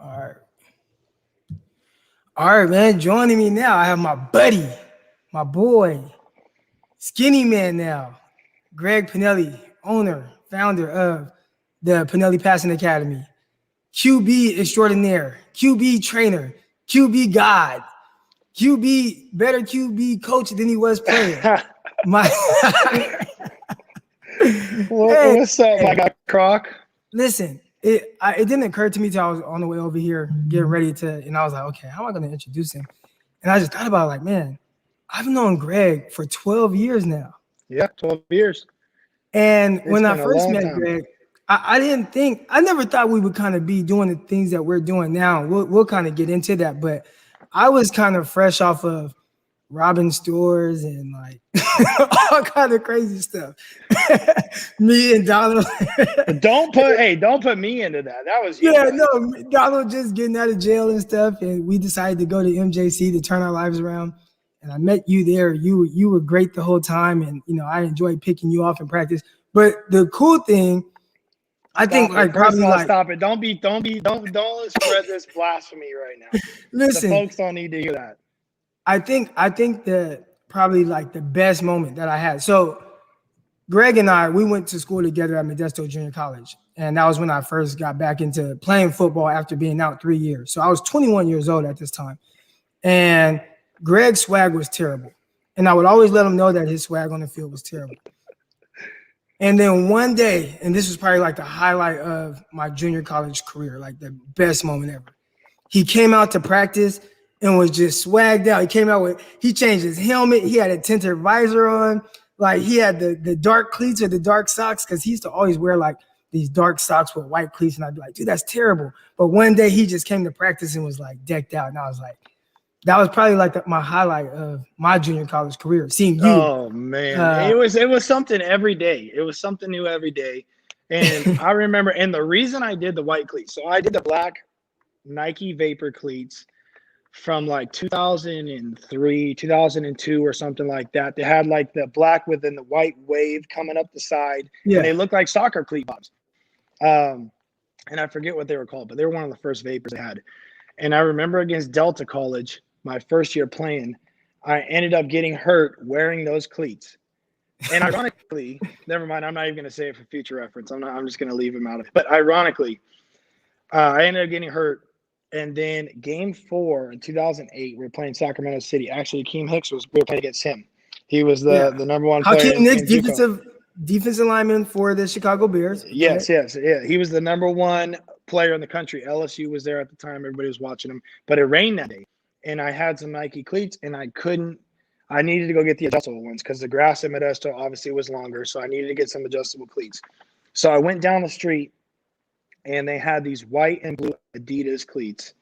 All right. All right, man. Joining me now, I have my buddy, my boy, skinny man now, Greg Panelli, owner, founder of the Panelli Passing Academy, QB extraordinaire, QB trainer, QB god, QB, better QB coach than he was player. My Hey, What's up, my hey, guy Croc? listen, it didn't occur to me till I was on the way over here getting ready to, and I was like, okay, how am I going to introduce him? And I just thought about it, like, man, I've known Greg for 12 years now. Yeah, 12 years. And It's when I been a first long met time. Greg, I never thought we would kind of be doing the things that we're doing now. We'll kind of get into that, but I was kind of fresh off of robbing stores and like all kind of crazy stuff. Me and Donald. But don't put me into that. That was you. Yeah, no, Donald just getting out of jail and stuff, and we decided to go to MJC to turn our lives around. And I met you there. You were great the whole time, and I enjoyed picking you off in practice. But the cool thing, I think, like First probably of all, like stop it. Don't spread this blasphemy right now. listen. The folks don't need to hear that. I think that probably like the best moment that I had. So Greg and I, we went to school together at Modesto Junior College. And that was when I first got back into playing football after being out 3 years. So I was 21 years old at this time. And Greg's swag was terrible. And I would always let him know that his swag on the field was terrible. And then one day, and this was probably like the highlight of my junior college career, like the best moment ever. He came out to practice and was just swagged out. He changed his helmet. He had a tinted visor on. Like he had the dark cleats or the dark socks, because he used to always wear like these dark socks with white cleats. And I'd be like, dude, that's terrible. But one day he just came to practice and was like decked out. And I was like, that was probably like my highlight of my junior college career, seeing you. Oh man, it was something every day. It was something new every day. And I remember, and the reason I did the white cleats, so I did the black Nike Vapor cleats from like 2003, 2002 or something like that. They had like the black within the white wave coming up the side. Yeah. And they looked like soccer cleat bobs. And I forget what they were called, but they were one of the first Vapors they had. And I remember against Delta College, my first year playing, I ended up getting hurt wearing those cleats. And ironically, never mind, I'm not even going to say it for future reference. I'm just going to leave him out of it. But ironically, I ended up getting hurt. And then game 4 in 2008, we were playing Sacramento City. Actually, Akeem Hicks we were playing against him. He was the number one player. Hakeem Nicks, defensive lineman for the Chicago Bears. Yes. He was the number one player in the country. LSU was there at the time. Everybody was watching him. But it rained that day. And I had some Nike cleats, and I needed to go get the adjustable ones because the grass in Modesto obviously was longer. So I needed to get some adjustable cleats. So I went down the street, and they had these white and blue Adidas cleats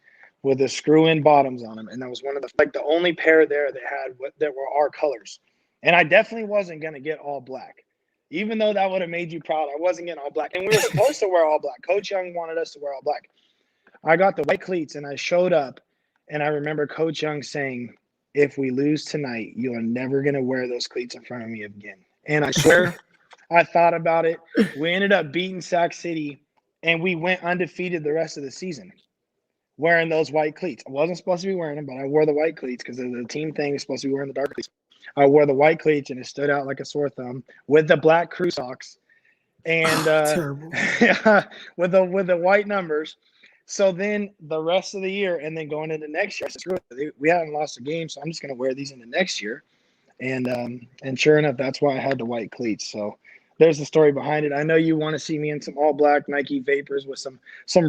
with the screw-in bottoms on them. And that was one of the only pair there that were our colors. And I definitely wasn't going to get all black. Even though that would have made you proud, I wasn't getting all black. And we were supposed to wear all black. Coach Young wanted us to wear all black. I got the white cleats, and I showed up. And I remember Coach Young saying, if we lose tonight, you are never going to wear those cleats in front of me again. And I swear, I thought about it. We ended up beating Sac City. And we went undefeated the rest of the season wearing those white cleats. I wasn't supposed to be wearing them, but I wore the white cleats because the team thing is supposed to be wearing the dark cleats. I wore the white cleats, and it stood out like a sore thumb with the black crew socks and terrible. with the white numbers. So then the rest of the year and then going into next year, I said, screw it. We haven't lost a game, so I'm just going to wear these into next year. And sure enough, that's why I had the white cleats. So there's the story behind it. I know you want to see me in some all black Nike Vapors with some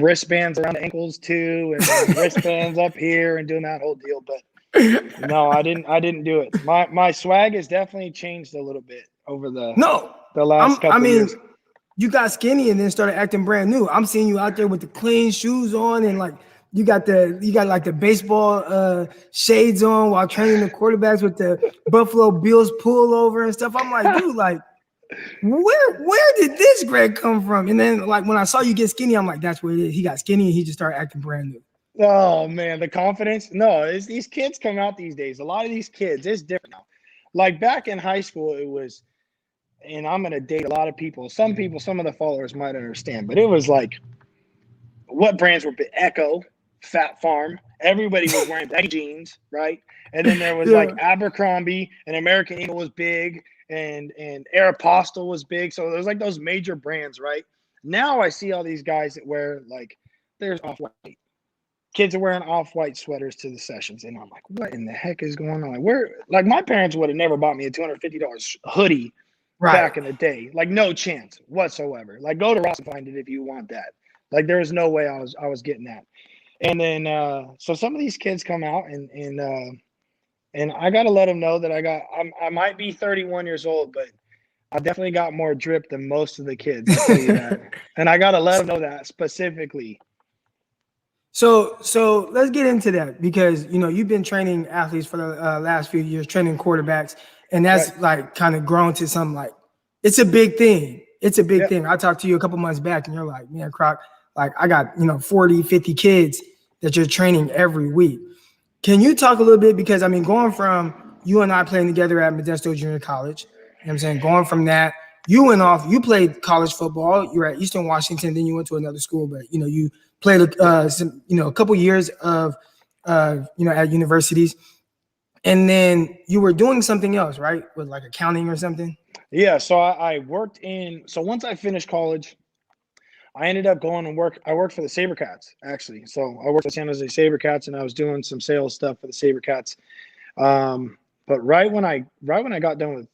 wristbands around the ankles too, and wristbands up here and doing that whole deal. But no, I didn't do it. My swag has definitely changed a little bit over the last couple of years. You got skinny and then started acting brand new. I'm seeing you out there with the clean shoes on, and like you got like the baseball shades on while training the quarterbacks with the Buffalo Bills pullover and stuff. I'm like, dude, like where did this Greg come from? And then like when I saw you get skinny, I'm like, that's what it is. He got skinny and he just started acting brand new. Oh man, the confidence. No, these kids come out these days. A lot of these kids, it's different now. Like back in high school, it was, and I'm going to date a lot of people. Some of the followers might understand, but it was like, what brands were Echo, Fat Farm. Everybody was wearing baggy jeans, right? And then there was Yeah. like Abercrombie and American Eagle was big, and Aeropostale was big. So there's like those major brands, right? Now I see all these guys that wear like there's Off-White. Kids are wearing Off-White sweaters to the sessions, and I'm like, what in the heck is going on? Like, where? Like, my parents would have never bought me a $250 hoodie Right. back in the day. Like, no chance whatsoever. Like, go to Ross and find it if you want that. Like, there was no way I was getting that. And then so some of these kids come out, and I gotta let them know that I might be 31 years old, but I definitely got more drip than most of the kids. I'll tell you that. And I gotta let them know that specifically. So let's get into that, because you've been training athletes for the last few years, training quarterbacks, and that's Right. like kind of grown to some, like, it's a big thing. It's a big Yep. thing. I talked to you a couple months back, and you're like, man, Croc, like, I got 40, 50 kids that you're training every week. Can you talk a little bit, because I mean, going from you and I playing together at Modesto Junior College, you know what I'm saying, going from that, you went off, you played college football, you were at Eastern Washington, then you went to another school, but you played a couple years of at universities, and then you were doing something else, right, with like accounting or something. Yeah. So I worked so once I finished college, I ended up going and I worked for the SaberCats, actually. So I worked for San Jose SaberCats, and I was doing some sales stuff for the SaberCats. But right when I got done with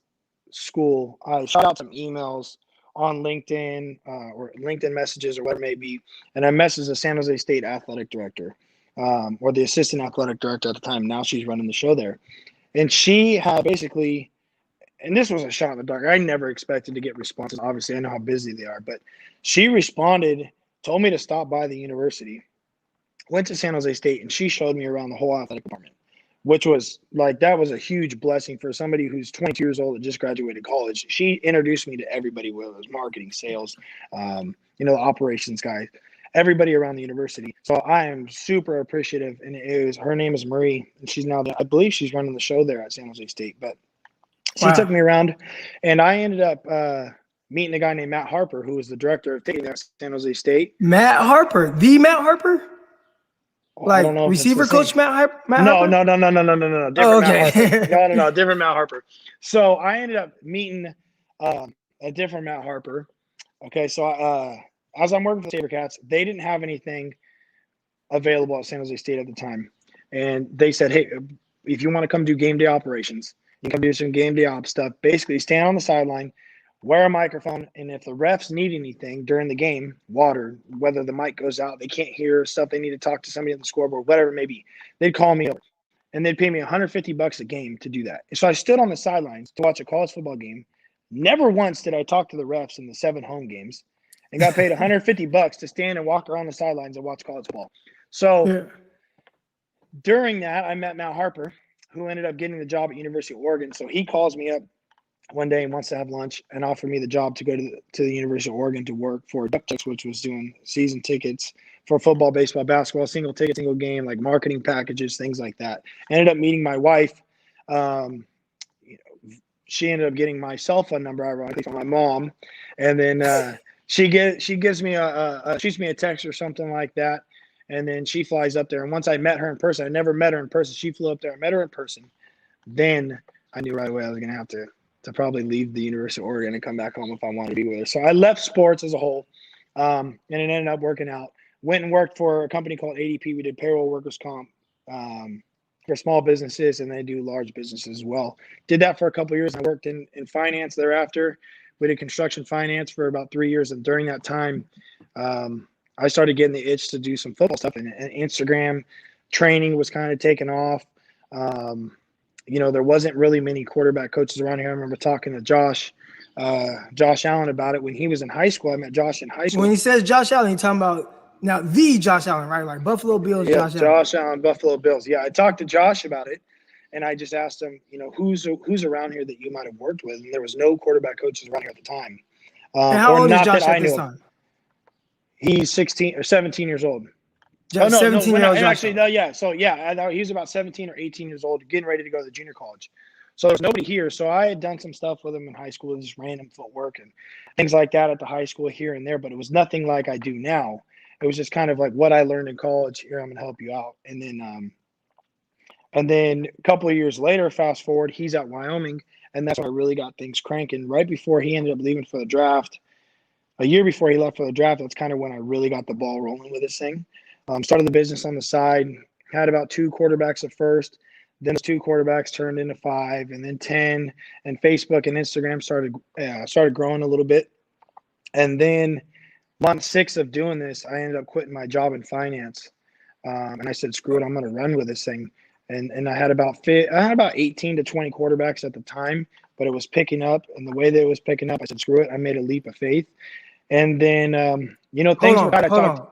school, I shot out some emails on LinkedIn or LinkedIn messages or whatever it may be, and I messaged the San Jose State athletic director, or the assistant athletic director at the time. Now she's running the show there, and she had basically, and this was a shot in the dark. I never expected to get responses. Obviously, I know how busy they are, but she responded, told me to stop by the university, went to San Jose State, and she showed me around the whole athletic department, which was like, that was a huge blessing for somebody who's 22 years old that just graduated college. She introduced me to everybody, whether it was marketing, sales, the operations guy, everybody around the university. So I am super appreciative. And her name is Marie, and she's now, I believe she's running the show there at San Jose State, but she took me around, and I ended up meeting a guy named Matt Harper, who was the director of ticketing at San Jose State. Matt Harper, I don't know if it's the receiver same. coach Matt Harper? No. Oh, Different okay. Matt Harper. No, different Matt Harper. So I ended up meeting a different Matt Harper. Okay, so as I'm working for the SaberCats, they didn't have anything available at San Jose State at the time. And they said, hey, if you want to come do game day operations, you can do some game day op stuff. Basically, stand on the sideline, wear a microphone, and if the refs need anything during the game, water, whether the mic goes out, they can't hear stuff, they need to talk to somebody at the scoreboard, whatever it may be, they'd call me over, and they'd pay me $150 a game to do that. So I stood on the sidelines to watch a college football game. Never once did I talk to the refs in the 7 home games, and got paid $150 to stand and walk around the sidelines and watch college football. So during that, I met Matt Harper, who ended up getting the job at University of Oregon. So he calls me up one day and wants to have lunch and offer me the job to go to the University of Oregon to work for Duck Chucks, which was doing season tickets for football, baseball, basketball, single ticket, single game, like marketing packages, things like that. Ended up meeting my wife. She ended up getting my cell phone number, ironically, from my mom, and then she gives me shoots me a text or something like that. And then she flies up there. And once I met her in person, I never met her in person. She flew up there. I met her in person. Then I knew right away I was going to have to probably leave the University of Oregon and come back home if I wanted to be with her. So I left sports as a whole, and it ended up working out. Went and worked for a company called ADP. We did payroll, workers' comp for small businesses, and they do large businesses as well. Did that for a couple of years. I worked in finance thereafter. We did construction finance for about 3 years. And during that time, I started getting the itch to do some football stuff, and Instagram training was kind of taking off. There wasn't really many quarterback coaches around here. I remember talking to Josh Allen about it when he was in high school. I met Josh in high school. When he says Josh Allen, you're talking about now the Josh Allen, right? Like Buffalo Bills, yeah, Josh Allen, Buffalo Bills. Yeah, I talked to Josh about it, and I just asked him, who's around here that you might have worked with, and there was no quarterback coaches around here at the time. And how old is Josh at this time? He's 16 or 17 years old. Oh, no, 17-year-old Josh. Actually, no, yeah. So, yeah, he was about 17 or 18 years old, getting ready to go to the junior college. So there's nobody here. So I had done some stuff with him in high school, just random footwork and things like that at the high school here and there, but it was nothing like I do now. It was just kind of like what I learned in college. Here, I'm going to help you out. And then a couple of years later, fast forward, he's at Wyoming, and that's when I really got things cranking. Right before he ended up leaving for the draft, a year before he left for the draft, that's kind of when I really got the ball rolling with this thing. Started the business on the side, had about 2 quarterbacks at first. Then those 2 quarterbacks turned into 5, and then 10. And Facebook and Instagram started growing a little bit. And then month 6 of doing this, I ended up quitting my job in finance. And I said, screw it, I'm going to run with this thing. And I had about 18 to 20 quarterbacks at the time, but it was picking up. And the way that it was picking up, I said, screw it. I made a leap of faith. And then, things were bad. Hold on.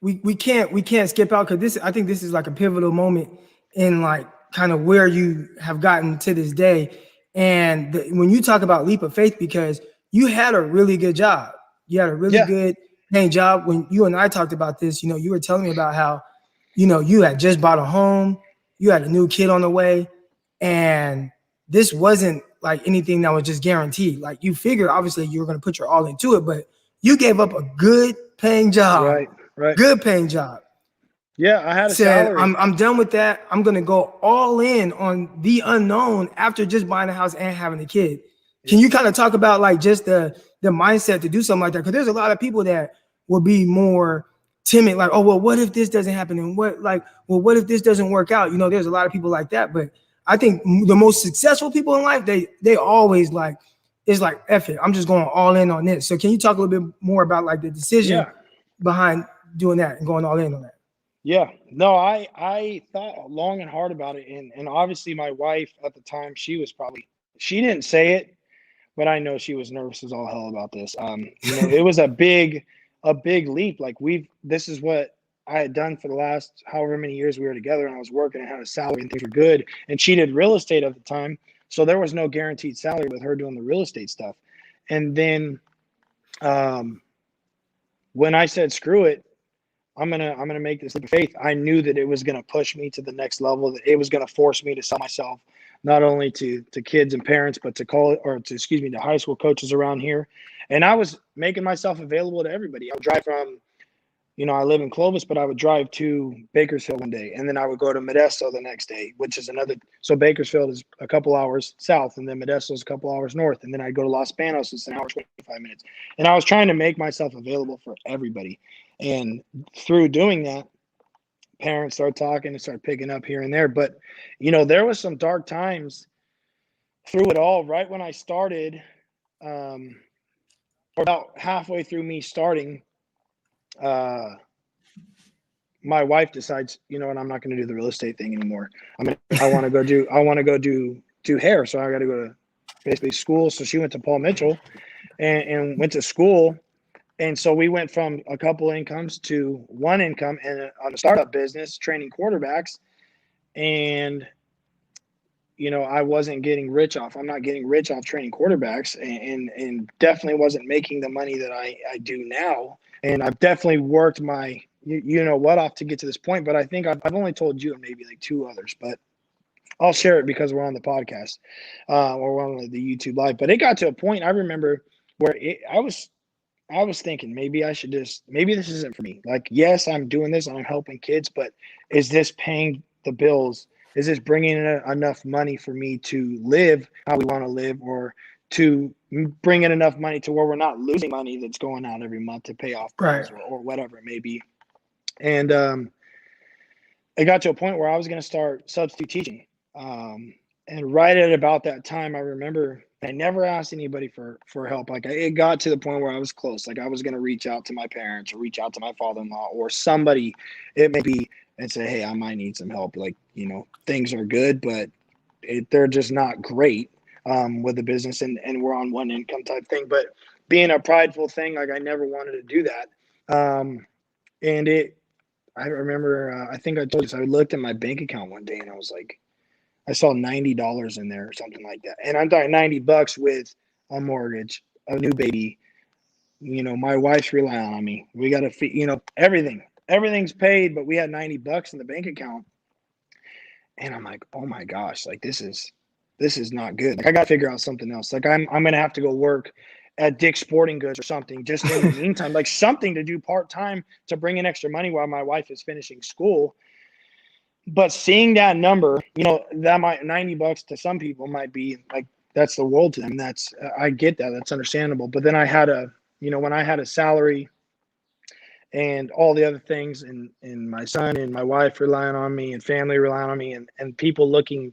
We can't skip out, because I think this is like a pivotal moment in like kind of where you have gotten to this day. And when you talk about leap of faith, because you had a really good job, you had a really good paying job. When you and I talked about this, you were telling me about how, you had just bought a home, you had a new kid on the way, and this wasn't like anything that was just guaranteed. Like, you figured obviously you were going to put your all into it, but you gave up a good paying job, right. Good paying job. Yeah, I had a Said, salary. I'm done with that. I'm going to go all in on the unknown after just buying a house and having a kid. Can you kind of talk about like just the mindset to do something like that? Because there's a lot of people that will be more timid, like, oh, well, what if this doesn't happen? And what if this doesn't work out? There's a lot of people like that. But I think the most successful people in life, they always like, it's like, F it, I'm just going all in on this. So can you talk a little bit more about like the decision behind doing that and going all in on that? Yeah, no, I thought long and hard about it. And obviously my wife at the time, she didn't say it, but I know she was nervous as all hell about this. It was a big leap. Like, this is what I had done for the last however many years we were together, and I was working and had a salary and things were good. And she did real estate at the time. So there was no guaranteed salary with her doing the real estate stuff. And then, when I said, screw it, I'm gonna make this leap of faith, I knew that it was gonna push me to the next level, that it was gonna force me to sell myself, not only to kids and parents, but to high school coaches around here. And I was making myself available to everybody. I would drive from, I live in Clovis, but I would drive to Bakersfield one day, and then I would go to Modesto the next day, which is so Bakersfield is a couple hours south, and then Modesto is a couple hours north, and then I'd go to Los Banos, it's an hour, 25 minutes. And I was trying to make myself available for everybody. And through doing that, parents started talking and started picking up here and there. But, there was some dark times through it all. Right when I started, or about halfway through me starting, my wife decides, what, I'm not going to do the real estate thing anymore. I want to go do hair. So I got to go to basically school. So she went to Paul Mitchell and went to school. And so we went from a couple incomes to one income and on a startup business, training quarterbacks. And, I wasn't getting rich off. I'm not getting rich off training quarterbacks, and definitely wasn't making the money that I do now. And I've definitely worked my, off to get to this point. But I think I've only told you and maybe like 2 others, but I'll share it because we're on the podcast or we're on the YouTube live. But it got to a point, I remember, where I was thinking maybe this isn't for me. Like, yes, I'm doing this and I'm helping kids, but is this paying the bills? Is this bringing in enough money for me to live how we want to live, or to bring in enough money to where we're not losing money that's going out every month to pay off bills or whatever it may be? And it got to a point where I was going to start substitute teaching. And right at about that time, I remember I never asked anybody for help. Like, it got to the point where I was close. Like, I was going to reach out to my parents or reach out to my father-in-law or somebody, it may be, and say, hey, I might need some help. Like, things are good, but they're just not great with the business, and we're on one income type thing. But being a prideful thing, like, I never wanted to do that. I remember, I think I told you, so I looked at my bank account one day and I was like, I saw $90 in there or something like that. And I'm talking $90 with a mortgage, a new baby. My wife's relying on me. We got to feed, everything's paid, but we had $90 in the bank account. And I'm like, oh my gosh, like, this is not good. Like, I got to figure out something else. Like, I'm going to have to go work at Dick's Sporting Goods or something, just in the meantime, like something to do part-time to bring in extra money while my wife is finishing school. But seeing that number, that might $90 to some people might be like, that's the world to them. I get that. That's understandable. But then I had when I had a salary and all the other things, and my son and my wife relying on me and family relying on me, and people looking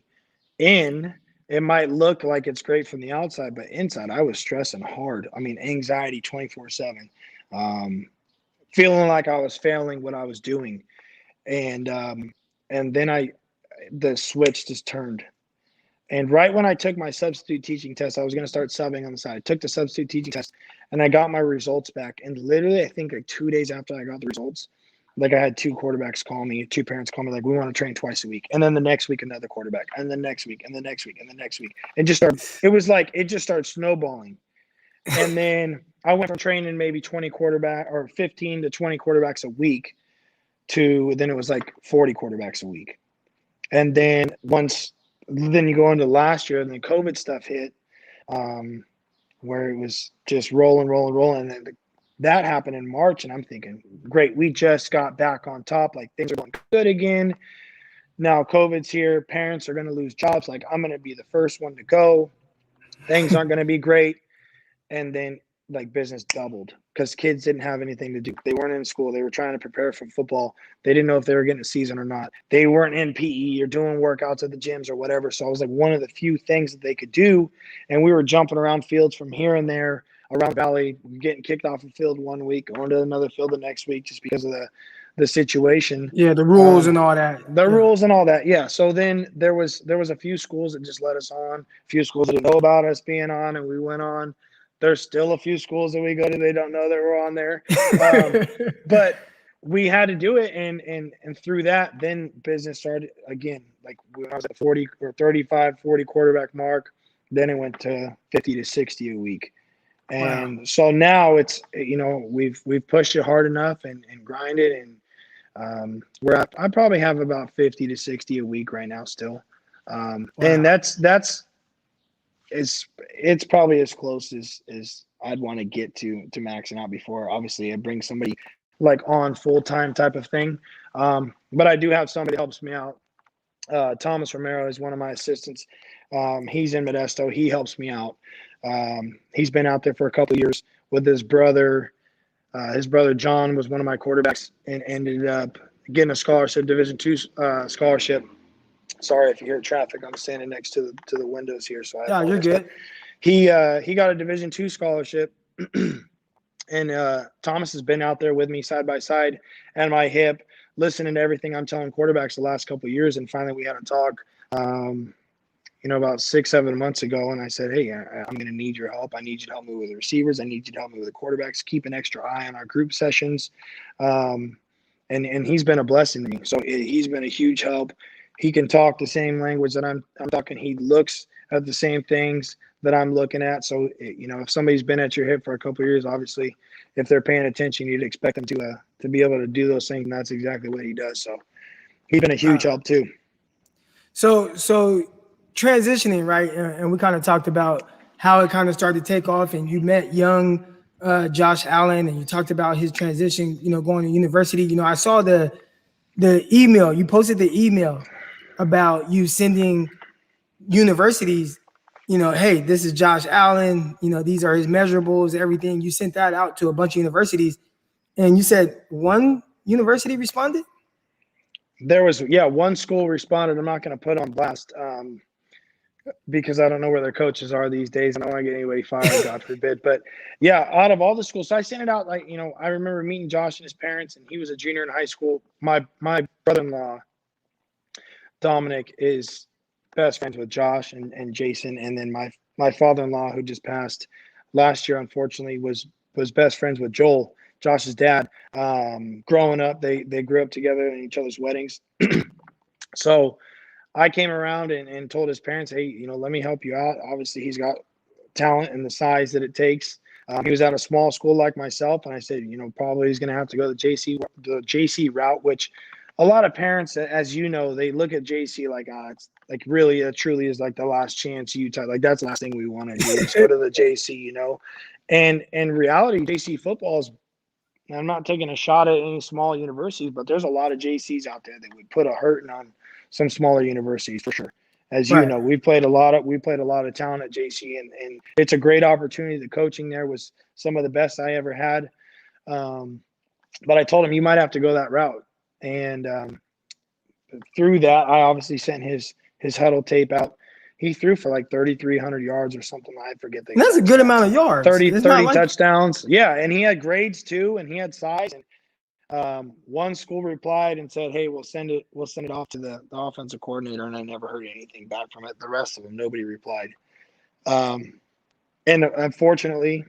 in, it might look like it's great from the outside, but inside I was stressing hard. I mean, anxiety 24/7, feeling like I was failing what I was doing. And then the switch just turned. And right when I took my substitute teaching test, I was going to start subbing on the side. I took the substitute teaching test and I got my results back. And literally, I think like 2 days after I got the results, like I had two quarterbacks call me, two parents call me, like, we want to train twice a week. And then the next week, another quarterback, and the next week, and the next week, and the next week. It just started snowballing. And then I went from training maybe 15 to 20 quarterbacks a week to then it was like 40 quarterbacks a week. And then then you go into last year, and then COVID stuff hit, where it was just rolling. And that happened in March, and I'm thinking, great, we just got back on top. Like, things are going good again. Now COVID's here. Parents are going to lose jobs. Like, I'm going to be the first one to go. Things aren't going to be great. And then, like, business doubled because kids didn't have anything to do. They weren't in school. They were trying to prepare for football. They didn't know if they were getting a season or not. They weren't in PE or doing workouts at the gyms or whatever. So I was like one of the few things that they could do. And we were jumping around fields from here and there around the valley, getting kicked off a field one week, going to another field the next week just because of the situation. Yeah, the rules and all that. Rules and all that. Yeah. So then there was a few schools that just let us on, a few schools that didn't know about us being on, and we went on. There's still a few schools that we go to, they don't know that we're on there. But we had to do it. And through that, then business started again. Like, when I was at 40 or 35, 40 quarterback mark, then it went to 50 to 60 a week. And So now it's, we've pushed it hard enough and grinded. And I probably have about 50 to 60 a week right now still. And that's it's probably as close as I'd want to get to maxing out before. Obviously, I bring somebody like on full-time type of thing. But I do have somebody that helps me out. Thomas Romero is one of my assistants. He's in Modesto. He helps me out. He's been out there for a couple of years with his brother. His brother John was one of my quarterbacks and ended up getting a scholarship, Division II scholarship. Sorry if you hear traffic. I'm standing next to the windows here. So you're good. He got a Division II scholarship, and Thomas has been out there with me side by side and my hip, listening to everything I'm telling quarterbacks the last couple of years. And finally, we had a talk, about 6-7 months ago, and I said, hey, I'm going to need your help. I need you to help me with the receivers. I need you to help me with the quarterbacks. Keep an extra eye on our group sessions, and he's been a blessing to me. So he's been a huge help. He can talk the same language that I'm talking. He looks at the same things that I'm looking at. So, if somebody's been at your hip for a couple of years, obviously, if they're paying attention, you'd expect them to be able to do those things. And that's exactly what he does. So he's been a huge help too. So transitioning, right? And we kind of talked about how it kind of started to take off, and you met young Josh Allen, and you talked about his transition, going to university. I saw the email, you posted the email about you sending universities, hey, this is Josh Allen, these are his measurables, everything. You sent that out to a bunch of universities, and you said one university responded? There was, one school responded. I'm not going to put on blast because I don't know where their coaches are these days. I don't want to get anybody fired, God forbid. But out of all the schools, so I sent it out. Like, I remember meeting Josh and his parents, and he was a junior in high school. My brother-in-law, Dominic, is best friends with Josh and Jason. And then my father-in-law, who just passed last year, unfortunately, was best friends with Joel, Josh's dad. Growing up, they grew up together in each other's weddings. So I came around and told his parents, hey, let me help you out. Obviously, he's got talent and the size that it takes. He was at a small school like myself, and I said, probably he's going to have to go the JC route, which a lot of parents, as they look at JC like, it's like really, it truly is like the last chance Utah. Like, that's the last thing we want to do is go to the JC, And in reality, JC football is, I'm not taking a shot at any small universities, but there's a lot of JCs out there that would put a hurting on some smaller universities for sure. As you Right. know, we played a lot of talent at JC, and it's a great opportunity. The coaching there was some of the best I ever had. But I told him you might have to go that route. And through that, I obviously sent his huddle tape out. He threw for like 3,300 yards or something. I forget the And that's a exact good stats. amount of yards. 30 It's not like touchdowns. Yeah, and he had grades too, and he had size. And one school replied and said, "Hey, we'll send it off to the offensive coordinator," and I never heard anything back from it. The rest of them, nobody replied. And unfortunately,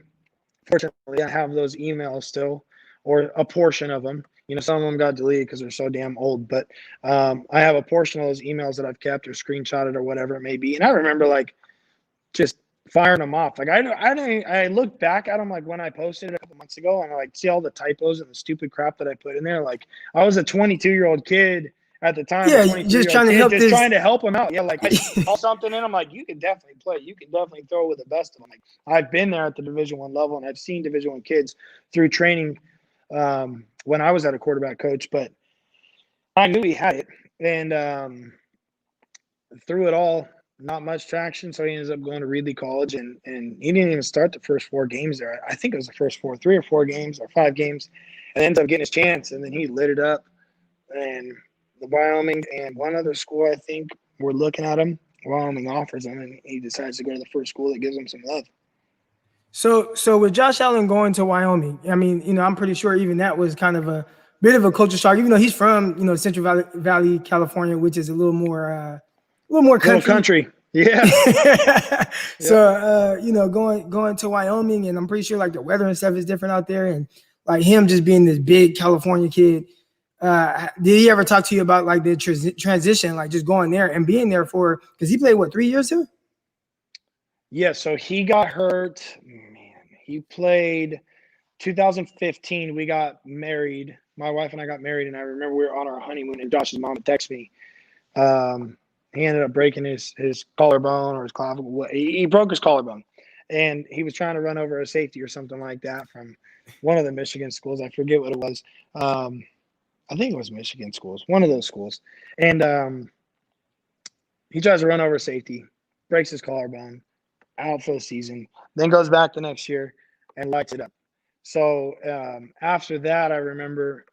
I have those emails still, or a portion of them. You know, some of them got deleted because they're so damn old. But I have a portion of those emails that I've kept or screenshotted or whatever it may be. And I remember like just firing them off. Like I look back at them like when I posted it a couple months ago, and I like see all the typos and the stupid crap that I put in there. Like I was a 22-year-old kid at the time, yeah, a 23-year-old just trying to kid, help just this. trying to help him out. Yeah, like I saw something in him, like you can definitely play, you can definitely throw with the best of them. Like I've been there at the Division I level, and I've seen Division I kids through training when I was at a quarterback coach, but I knew he had it, and through it all, not much traction. So he ends up going to Reedley College, and he didn't even start the first 4 games there. I think it was the first 3 or 4 games or 5 games, and ends up getting his chance, and then he lit it up. And the Wyoming and one other school, I think, were looking at him. Wyoming offers him, and he decides to go to the first school that gives him some love. So with Josh Allen going to Wyoming, I mean, you know, I'm pretty sure even that was kind of a bit of a culture shock, even though he's from, you know, Central Valley, California, which is a little more country. Little country. Yeah. So you know, going to Wyoming, and I'm pretty sure like the weather and stuff is different out there, and like him just being this big California kid. Did he ever talk to you about like the transition, like just going there and being there for, because he played what, 3 years here? Yeah, so he got hurt. Man, he played 2015. We got married. My wife and I got married, and I remember we were on our honeymoon, and Josh's mom would text me. He ended up breaking his collarbone or his clavicle. He broke his collarbone, and he was trying to run over a safety or something like that from one of the Michigan schools. I forget what it was. I think it was Michigan schools, one of those schools. And he tries to run over safety, breaks his collarbone, out for the season, then goes back the next year and lights it up. So after that, I remember,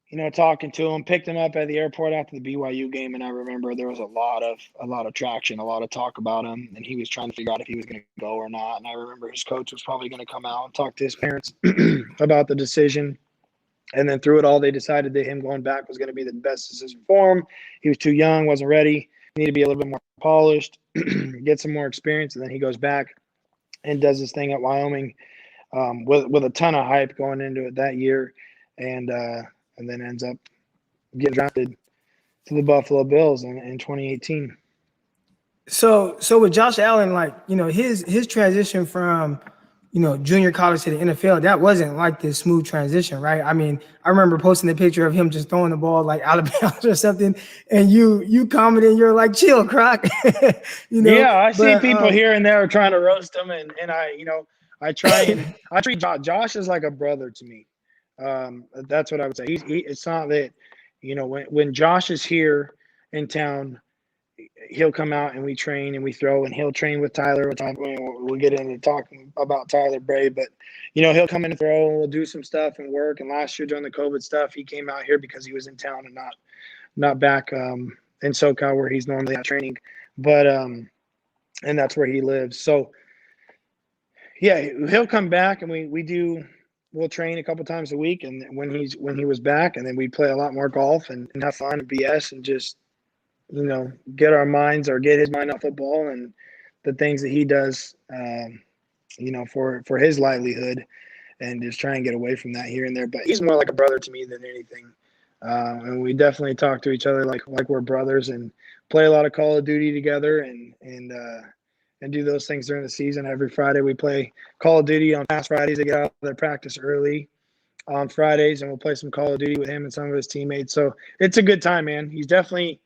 you know, talking to him, picked him up at the airport after the BYU game, and I remember there was a lot of traction, a lot of talk about him, and he was trying to figure out if he was going to go or not. And I remember his coach was probably going to come out and talk to his parents about the decision. And then through it all, they decided that him going back was going to be the best decision for him. He was too young, wasn't ready, needed to be a little bit more polished, get some more experience, and then he goes back and does his thing at Wyoming with a ton of hype going into it that year, and then ends up getting drafted to the Buffalo Bills in 2018. So with Josh Allen, like, you know, his transition from, you know, junior college to the NFL, that wasn't like this smooth transition, right? I mean, I remember posting a picture of him just throwing the ball like out of bounds or something, and you commented, you're like, chill, Croc. You know? Yeah, I see people here and there trying to roast him, and I, you know, I treat Josh as like a brother to me. That's what I would say. It's not that, you know, when Josh is here in town, he'll come out and we train and we throw, and he'll train with Tyler. We'll get into talking about Tyler Bray, but, you know, he'll come in and throw, and we'll do some stuff and work. And last year during the COVID stuff, he came out here because he was in town and not back in SoCal where he's normally at training, but and that's where he lives. So yeah, he'll come back, and we'll train a couple times a week, and when he was back, and then we play a lot more golf and have fun and BS and just, you know, get his mind off football and the things that he does, you know, for his livelihood, and just try and get away from that here and there. But he's more like a brother to me than anything. And we definitely talk to each other like we're brothers, and play a lot of Call of Duty together, and do those things during the season. Every Friday we play Call of Duty on past Fridays. They get out of their practice early on Fridays, and we'll play some Call of Duty with him and some of his teammates. So it's a good time, man. He's definitely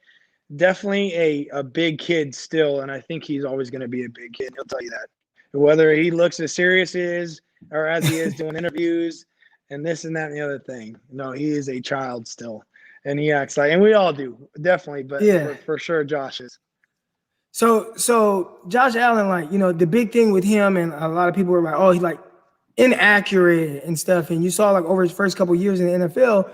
a big kid still, and I think he's always going to be a big kid. He'll tell you that. whether he looks as serious as or as he is doing interviews and this and that and the other thing. No, he is a child still, and he acts like, and we all do, definitely, but Yeah. for sure, Josh is. So Josh Allen, like, the big thing with him, and a lot of people were like, oh, he's like inaccurate and stuff. And you saw like over his first couple of years in the NFL,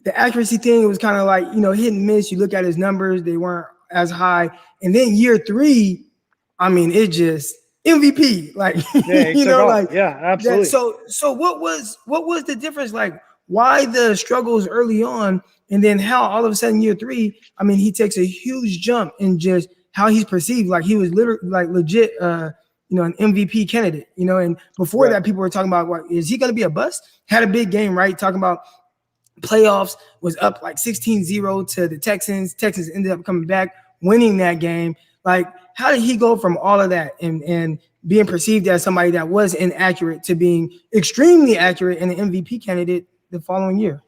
the accuracy thing was kind of like, hit and miss. You look at his numbers, they weren't as high. And then year 3, I mean, it just MVP. Like, Yeah, he took off. like yeah, absolutely. So what was the difference? Like, why the struggles early on, and then how all of a sudden year 3, I mean, he takes a huge jump in just how he's perceived. Like he was literally like legit, an MVP candidate, and before that, people were talking about, what, is he going to be a bust? Had a big game, right? Talking about playoffs, was up like 16-0 to the Texans. Texans ended up coming back, winning that game. Like, how did he go from all of that and being perceived as somebody that was inaccurate to being extremely accurate and an MVP candidate the following year?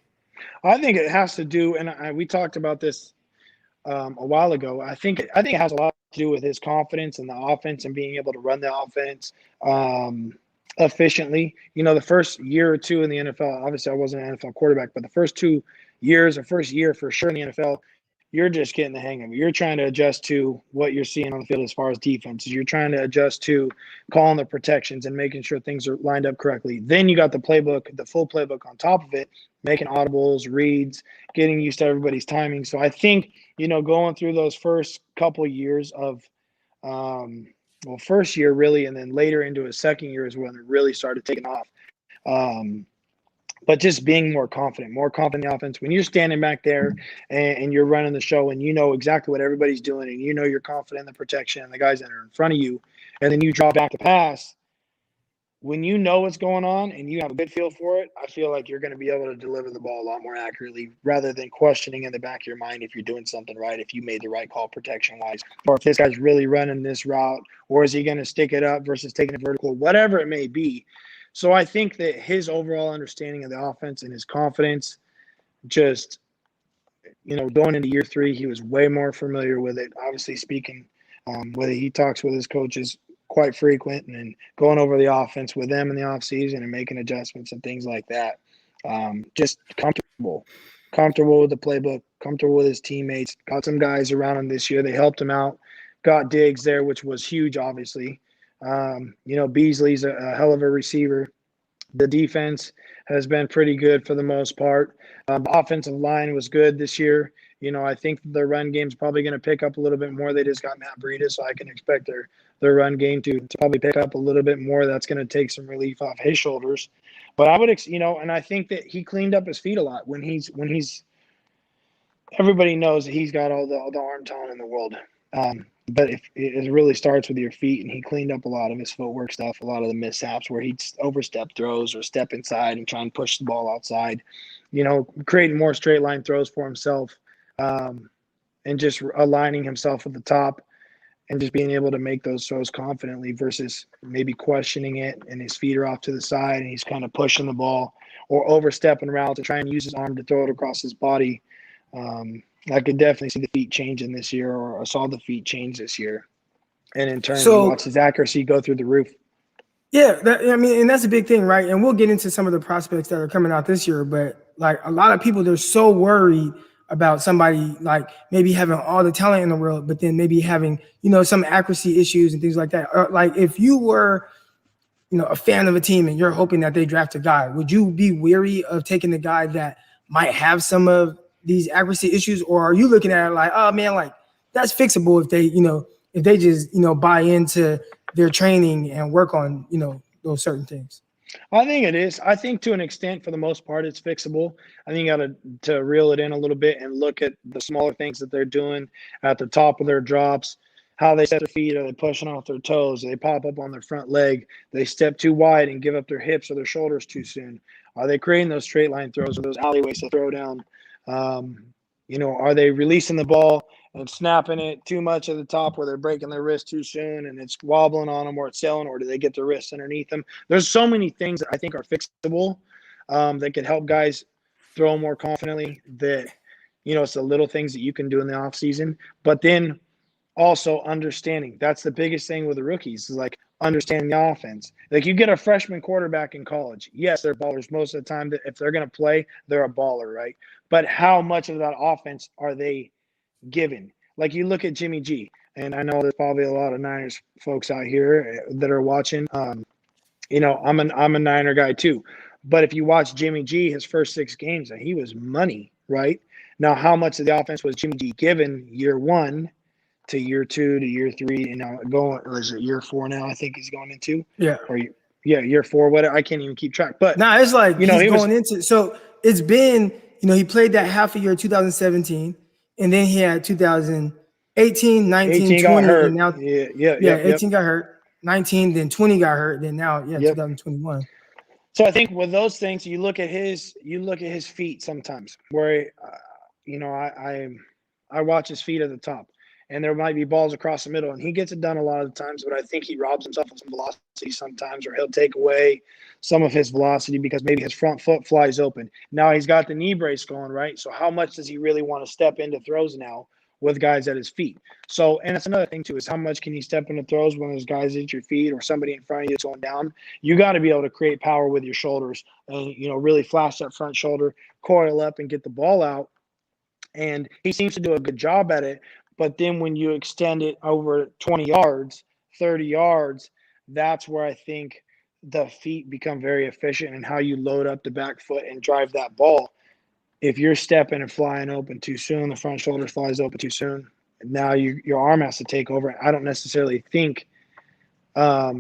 I think it has to do, and we talked about this a while ago. I think it has a lot to do with his confidence in the offense and being able to run the offense efficiently. The first year or two in the NFL, obviously I wasn't an NFL quarterback, but the first 2 years or first year for sure in the NFL, you're just getting the hang of it. You're trying to adjust to what you're seeing on the field as far as defenses. You're trying to adjust to calling the protections and making sure things are lined up correctly. Then you got the playbook, the full playbook on top of it, making audibles, reads, getting used to everybody's timing. So I think, going through those first couple years of, first year really, and then later into his second year is when it really started taking off. But just being more confident in the offense. When you're standing back there and you're running the show and you know exactly what everybody's doing and you're confident in the protection and the guys that are in front of you, and then you draw back the pass, when you know what's going on and you have a good feel for it, I feel like you're going to be able to deliver the ball a lot more accurately rather than questioning in the back of your mind if you're doing something right, if you made the right call protection-wise, or if this guy's really running this route, or is he going to stick it up versus taking it vertical, whatever it may be. So I think that his overall understanding of the offense and his confidence, just, going into year 3, he was way more familiar with it. Obviously speaking, whether he talks with his coaches quite frequent and going over the offense with them in the offseason and making adjustments and things like that. Just comfortable with the playbook, comfortable with his teammates. Got some guys around him this year. They helped him out. Got Diggs there, which was huge, obviously. Beasley's a hell of a receiver. The defense has been pretty good for the most part. The offensive line was good this year. I think the run game's probably going to pick up a little bit more. They just got Matt Breida, so I can expect their run game to probably pick up a little bit more. That's going to take some relief off his shoulders. But I would, and I think that he cleaned up his feet a lot when he's everybody knows that he's got all the arm talent in the world. But if it really starts with your feet, and he cleaned up a lot of his footwork stuff, a lot of the mishaps where he'd overstep throws or step inside and try and push the ball outside, creating more straight line throws for himself, and just aligning himself at the top and just being able to make those throws confidently versus maybe questioning it and his feet are off to the side and he's kind of pushing the ball or overstepping route to try and use his arm to throw it across his body. I could definitely see the feet changing this year, or I saw the feet change this year. And in turn, you watch his accuracy go through the roof. Yeah, and that's a big thing, right? And we'll get into some of the prospects that are coming out this year, but like a lot of people, they're so worried about somebody like maybe having all the talent in the world, but then maybe having, some accuracy issues and things like that. Or like if you were, a fan of a team and you're hoping that they draft a guy, would you be weary of taking the guy that might have some of these accuracy issues? Or are you looking at it like, oh man, like that's fixable if they just, buy into their training and work on, those certain things? I think it is. I think to an extent, for the most part, it's fixable. I think you got to reel it in a little bit and look at the smaller things that they're doing at the top of their drops, how they set their feet. Are they pushing off their toes? Do they pop up on their front leg? Do they step too wide and give up their hips or their shoulders too soon? Are they creating those straight line throws or those alleyways to throw down? Are they releasing the ball and snapping it too much at the top where they're breaking their wrist too soon and it's wobbling on them or it's sailing, or do they get their wrists underneath them? There's so many things that I think are fixable that could help guys throw more confidently, that, it's the little things that you can do in the off season. But then also understanding, that's the biggest thing with the rookies, is like, understanding the offense. Like, you get a freshman quarterback in college. Yes, they're ballers most of the time. If they're going to play, they're a baller, right? But how much of that offense are they given? Like, you look at Jimmy G, and I know there's probably a lot of Niners folks out here that are watching. I'm a Niner guy too. But if you watch Jimmy G, his first 6 games, he was money, right? Now, how much of the offense was Jimmy G given year 1 to year 2 to year 3, and now going, or is it year 4 now? I think he's going into, Yeah. or year 4. Whatever. I can't even keep track. But Nah, it's like he's he going into. So it's been, he played that half a year 2017, and then he had 2018, 19, 18 20, got hurt. and now Yeah, 18 got hurt, 19, then 20 got hurt, then now 2021. So I think with those things, you look at his feet sometimes, where I watch his feet at the top, and there might be balls across the middle, and he gets it done a lot of the times, but I think he robs himself of some velocity sometimes, or he'll take away some of his velocity because maybe his front foot flies open. Now he's got the knee brace going, right? So how much does he really want to step into throws now with guys at his feet? So, and that's another thing too, is how much can you step into throws when there's guys at your feet or somebody in front of you that's going down? You got to be able to create power with your shoulders and, really flash that front shoulder, coil up, and get the ball out. And he seems to do a good job at it. But then when you extend it over 20 yards, 30 yards, that's where I think the feet become very efficient in how you load up the back foot and drive that ball. If you're stepping and flying open too soon, the front shoulder flies open too soon, now your arm has to take over. I don't necessarily think, at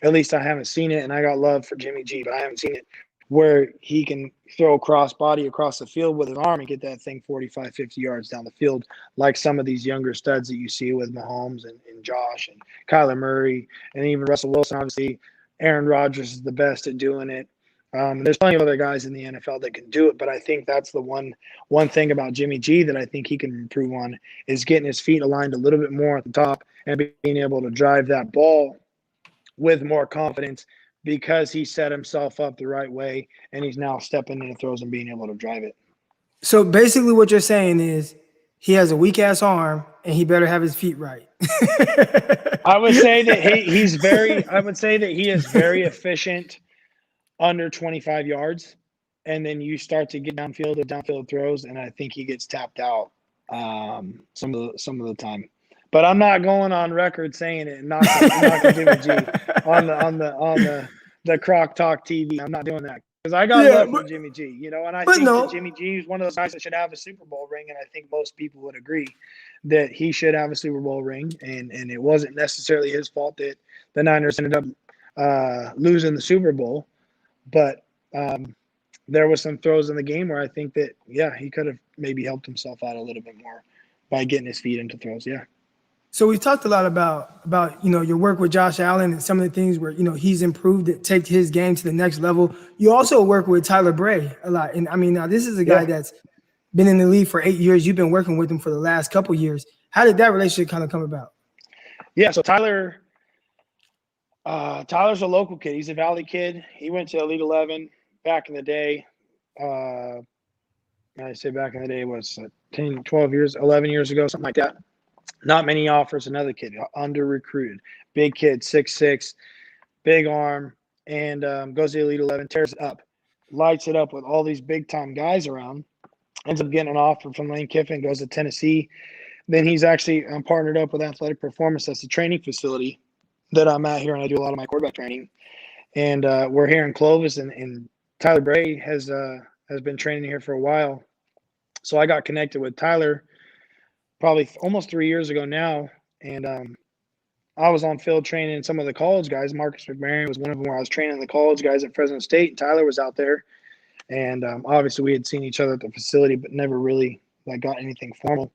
least I haven't seen it, and I got love for Jimmy G, but I haven't seen it where he can throw cross body across the field with his arm and get that thing 45, 50 yards down the field, like some of these younger studs that you see with Mahomes and Josh and Kyler Murray and even Russell Wilson. Obviously, Aaron Rodgers is the best at doing it. There's plenty of other guys in the NFL that can do it, but I think that's the one thing about Jimmy G that I think he can improve on is getting his feet aligned a little bit more at the top and being able to drive that ball with more confidence, because he set himself up the right way and he's now stepping into throws and being able to drive it. So basically what you're saying is he has a weak ass arm and he better have his feet right. I would say that he is very efficient under 25 yards. And then you start to get downfield throws, and I think he gets tapped out some of the time. But I'm not going on record saying it and knocking Jimmy G on the Croc Talk TV. I'm not doing that because I got love for Jimmy G. And I think that Jimmy G is one of those guys that should have a Super Bowl ring, and I think most people would agree that he should have a Super Bowl ring. And it wasn't necessarily his fault that the Niners ended up losing the Super Bowl, but there was some throws in the game where I think that he could have maybe helped himself out a little bit more by getting his feet into throws. Yeah. So we've talked a lot about your work with Josh Allen and some of the things where he's improved it, take his game to the next level. You also work with Tyler Bray a lot, and I mean now this is a guy that's been in the league for 8 years. You've been working with him for the last couple of years. How did that relationship kind of come about? Yeah, so Tyler's a local kid. He's a Valley kid. He went to Elite 11 back in the day. I say back in the day was 10, 12 years, 11 years ago, something like that. Not many offers. Another kid, under-recruited. Big kid, 6'6", big arm, and goes to Elite 11, tears it up. Lights it up with all these big-time guys around. Ends up getting an offer from Lane Kiffin, goes to Tennessee. Then he's actually partnered up with Athletic Performance. That's the training facility that I'm at here, and I do a lot of my quarterback training. And we're here in Clovis, and Tyler Bray has been training here for a while. So I got connected with Tyler probably almost 3 years ago now, and I was on field training some of the college guys. Marcus McMarion was one of them where I was training the college guys at Fresno State, and Tyler was out there. And obviously we had seen each other at the facility, but never really got anything formal.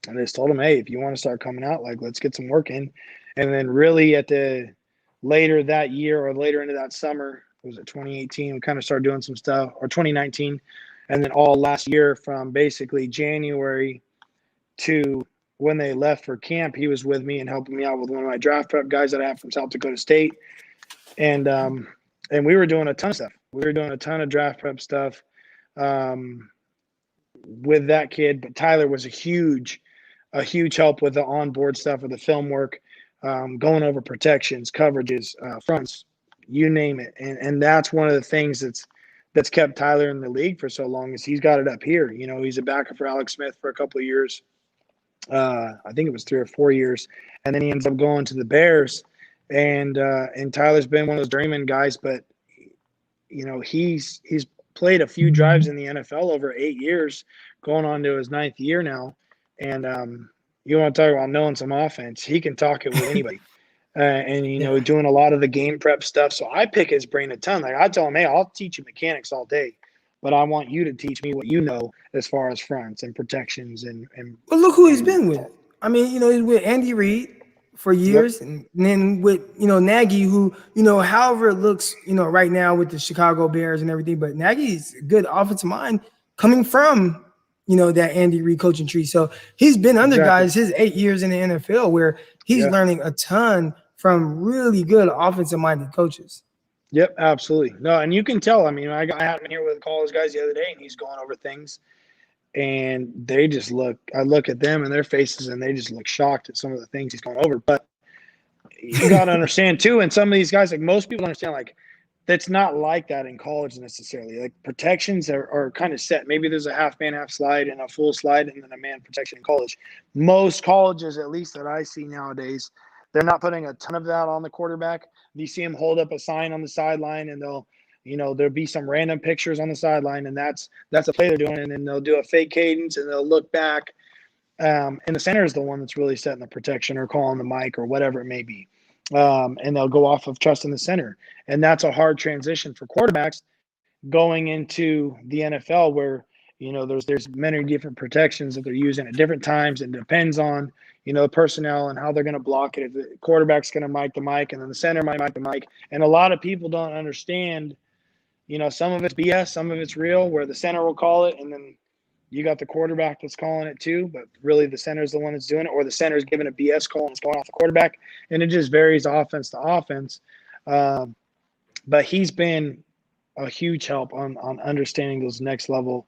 And I just told him, hey, if you want to start coming out, let's get some work in. And then really at the later that year or later into that summer, was it 2018, we kind of started doing some stuff, or 2019. And then all last year from basically January to when they left for camp, he was with me and helping me out with one of my draft prep guys that I have from South Dakota State. And we were doing a ton of stuff. We were doing a ton of draft prep stuff with that kid. But Tyler was a huge help with the onboard stuff, with the film work, going over protections, coverages, fronts, you name it. And that's one of the things that's kept Tyler in the league for so long is he's got it up here. You know, he's a backup for Alex Smith for a couple of years. I think it was 3 or 4 years, and then he ends up going to the Bears. And Tyler's been one of those journeyman guys, but you know he's played a few drives in the NFL over 8 years, going on to his 9th year now. And you want to talk about knowing some offense? He can talk it with anybody. And, you know, doing a lot of the game prep stuff. So I pick his brain a ton. Like I tell him, hey, I'll teach you mechanics all day, but I want you to teach me what you know as far as fronts and protections. And well, look who he's been with. I mean, you know, he's with Andy Reid for years, and then with, you know, Nagy, who, you know, however it looks, you know, right now with the Chicago Bears and everything, but Nagy's a good offensive mind coming from, you know, that Andy Reid coaching tree. So he's been under guys his 8 years in the NFL where he's learning a ton from really good offensive minded coaches. Yep, absolutely. No, and you can tell. I mean, I had him here with college guys the other day, and he's going over things, and they just look. I look at them and their faces, and they just look shocked at some of the things he's going over. But you got to understand too, and some of these guys, like most people understand, like that's not like that in college necessarily. Like protections are kind of set. Maybe there's a half man, half slide, and a full slide, and then a man protection in college. Most colleges, at least that I see nowadays, they're not putting a ton of that on the quarterback. You see him hold up a sign on the sideline, and there'll be some random pictures on the sideline, and that's a play they're doing, and then they'll do a fake cadence, and they'll look back. And the center is the one that's really setting the protection or calling the mic or whatever it may be. And they'll go off of trusting the center. And that's a hard transition for quarterbacks going into the NFL where, you know, there's many different protections that they're using at different times. It depends on, you know, the personnel and how they're going to block it. If the quarterback's going to mic the mic and then the center might mic the mic. And a lot of people don't understand, you know, some of it's BS, some of it's real, where the center will call it and then you got the quarterback that's calling it too, but really the center is the one that's doing it, or the center is giving a BS call and it's going off the quarterback. And it just varies offense to offense. But he's been a huge help on understanding those next level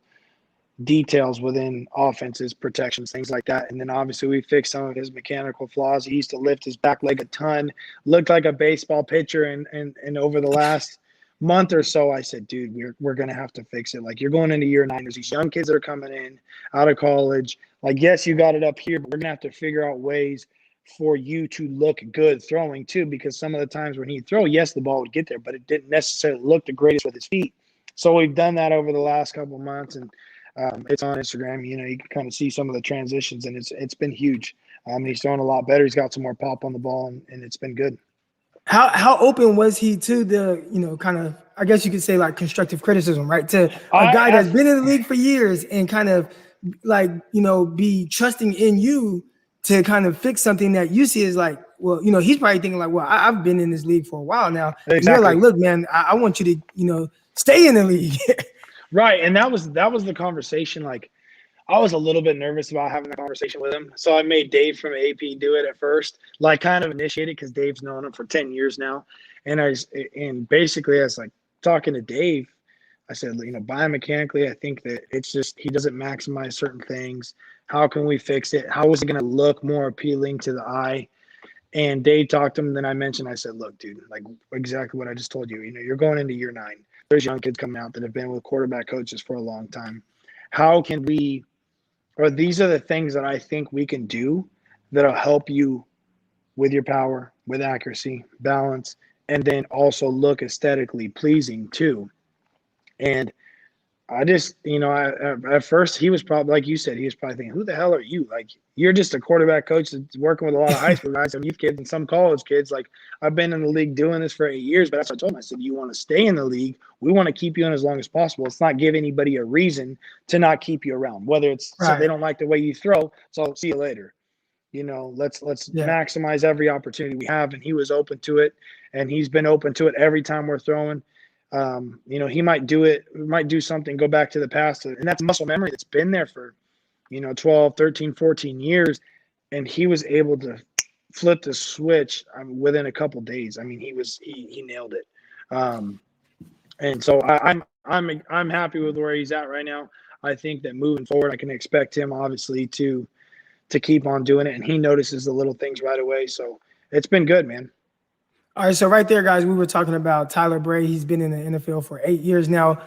details within offenses, protections, things like that. And then obviously we fixed some of his mechanical flaws. He used to lift his back leg a ton, looked like a baseball pitcher. And over the last month or so, I said, dude, we're going to have to fix it. Like, you're going into year 9. There's these young kids that are coming in out of college. Like, yes, you got it up here, but we're going to have to figure out ways for you to look good throwing too, because some of the times when he'd throw, yes, the ball would get there, but it didn't necessarily look the greatest with his feet. So we've done that over the last couple of months, and it's on Instagram. You know, you can kind of see some of the transitions, and it's been huge. He's throwing a lot better. He's got some more pop on the ball, and it's been good. How open was he to the, you know, kind of, I guess you could say, like, constructive criticism, right? To a guy that's been in the league for years and kind of like, you know, be trusting in you to kind of fix something that you see as like, well, you know, he's probably thinking like, well, I've been in this league for a while now. Exactly. And you're like, look, man, I want you to, you know, stay in the league. Right. And that was the conversation. Like, I was a little bit nervous about having the conversation with him. So I made Dave from AP do it at first, like kind of initiate it, because Dave's known him for 10 years now. And basically I was like talking to Dave. I said, you know, biomechanically, I think that it's just he doesn't maximize certain things. How can we fix it? How is it going to look more appealing to the eye? And Dave talked to him. Then I said, look, dude, like exactly what I just told you. You know, you're going into year 9. There's young kids coming out that have been with quarterback coaches for a long time. How can we, or these are the things that I think we can do that'll help you with your power, with accuracy, balance, and then also look aesthetically pleasing too. And I just, you know, at first he was probably, like you said, he was probably thinking, who the hell are you? Like, you're just a quarterback coach that's working with a lot of high school guys, some youth kids and some college kids. Like, I've been in the league doing this for 8 years, but that's what I told him. I said, you want to stay in the league. We want to keep you in as long as possible. Let's not give anybody a reason to not keep you around, whether it's so they don't like the way you throw. So see you later. You know, let's maximize every opportunity we have. And he was open to it, and he's been open to it every time we're throwing. You know, he might do something, go back to the past, and that's muscle memory that's been there for, you know, 12, 13, 14 years. And he was able to flip the switch within a couple days. I mean, he nailed it. And so I'm happy with where he's at right now. I think that moving forward, I can expect him obviously to keep on doing it, and he notices the little things right away. So it's been good, man. All right, so right there, guys, we were talking about Tyler Bray. He's been in the NFL for 8 years now.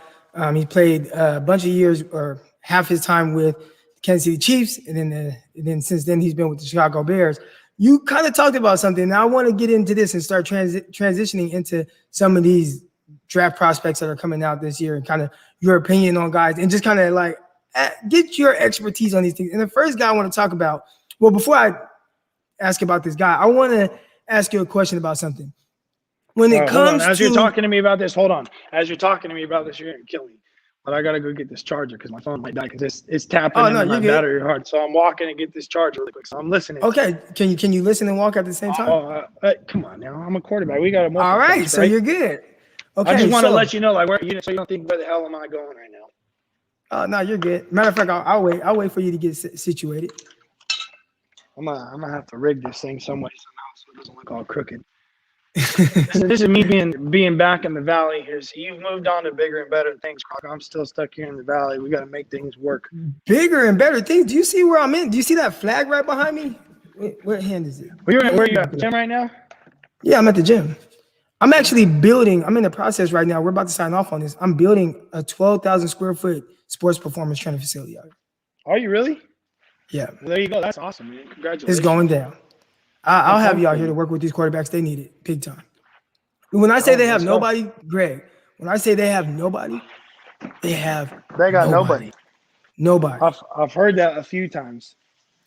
He played a bunch of years, or half his time, with Kansas City Chiefs, and then since then he's been with the Chicago Bears. You kind of talked about something. Now I want to get into this and start transitioning into some of these draft prospects that are coming out this year, and kind of your opinion on guys, and just kind of like get your expertise on these things. And the first guy I want to talk about, well, before I ask about this guy, I want to ask you a question about something. When it comes as to, you're talking to me about this, hold on. As you're talking to me about this, you're gonna kill me. But I gotta go get this charger because my phone might die because it's tapping into my battery hard. So I'm walking and get this charger really quick. So I'm listening. Okay, can you listen and walk at the same time? Come on now. I'm a quarterback. We got a all right, so you're good. Okay, I just want to let you know, like, so you don't think where the hell am I going right now? Oh no, you're good. Matter of fact, I'll wait. I'll wait for you to get situated. I'm gonna have to rig this thing some way somehow so it doesn't look all crooked. This is me being back in the valley here. So you've moved on to bigger and better things, Croc. I'm still stuck here in the valley. We got to make things work. Bigger and better things. Do you see where I'm in? Do you see that flag right behind me? What hand is it? Where are you at the gym right now? Yeah, I'm at the gym. I'm actually building. I'm in the process right now. We're about to sign off on this. I'm building a 12,000 square foot sports performance training facility out here. Are you really? Yeah. Well, there you go. That's awesome, man. Congratulations. It's going down. I'll have you out here to work with these quarterbacks. They need it big time. When I say they have nobody, Greg, when I say they have nobody, they got nobody. Nobody. I've heard that a few times.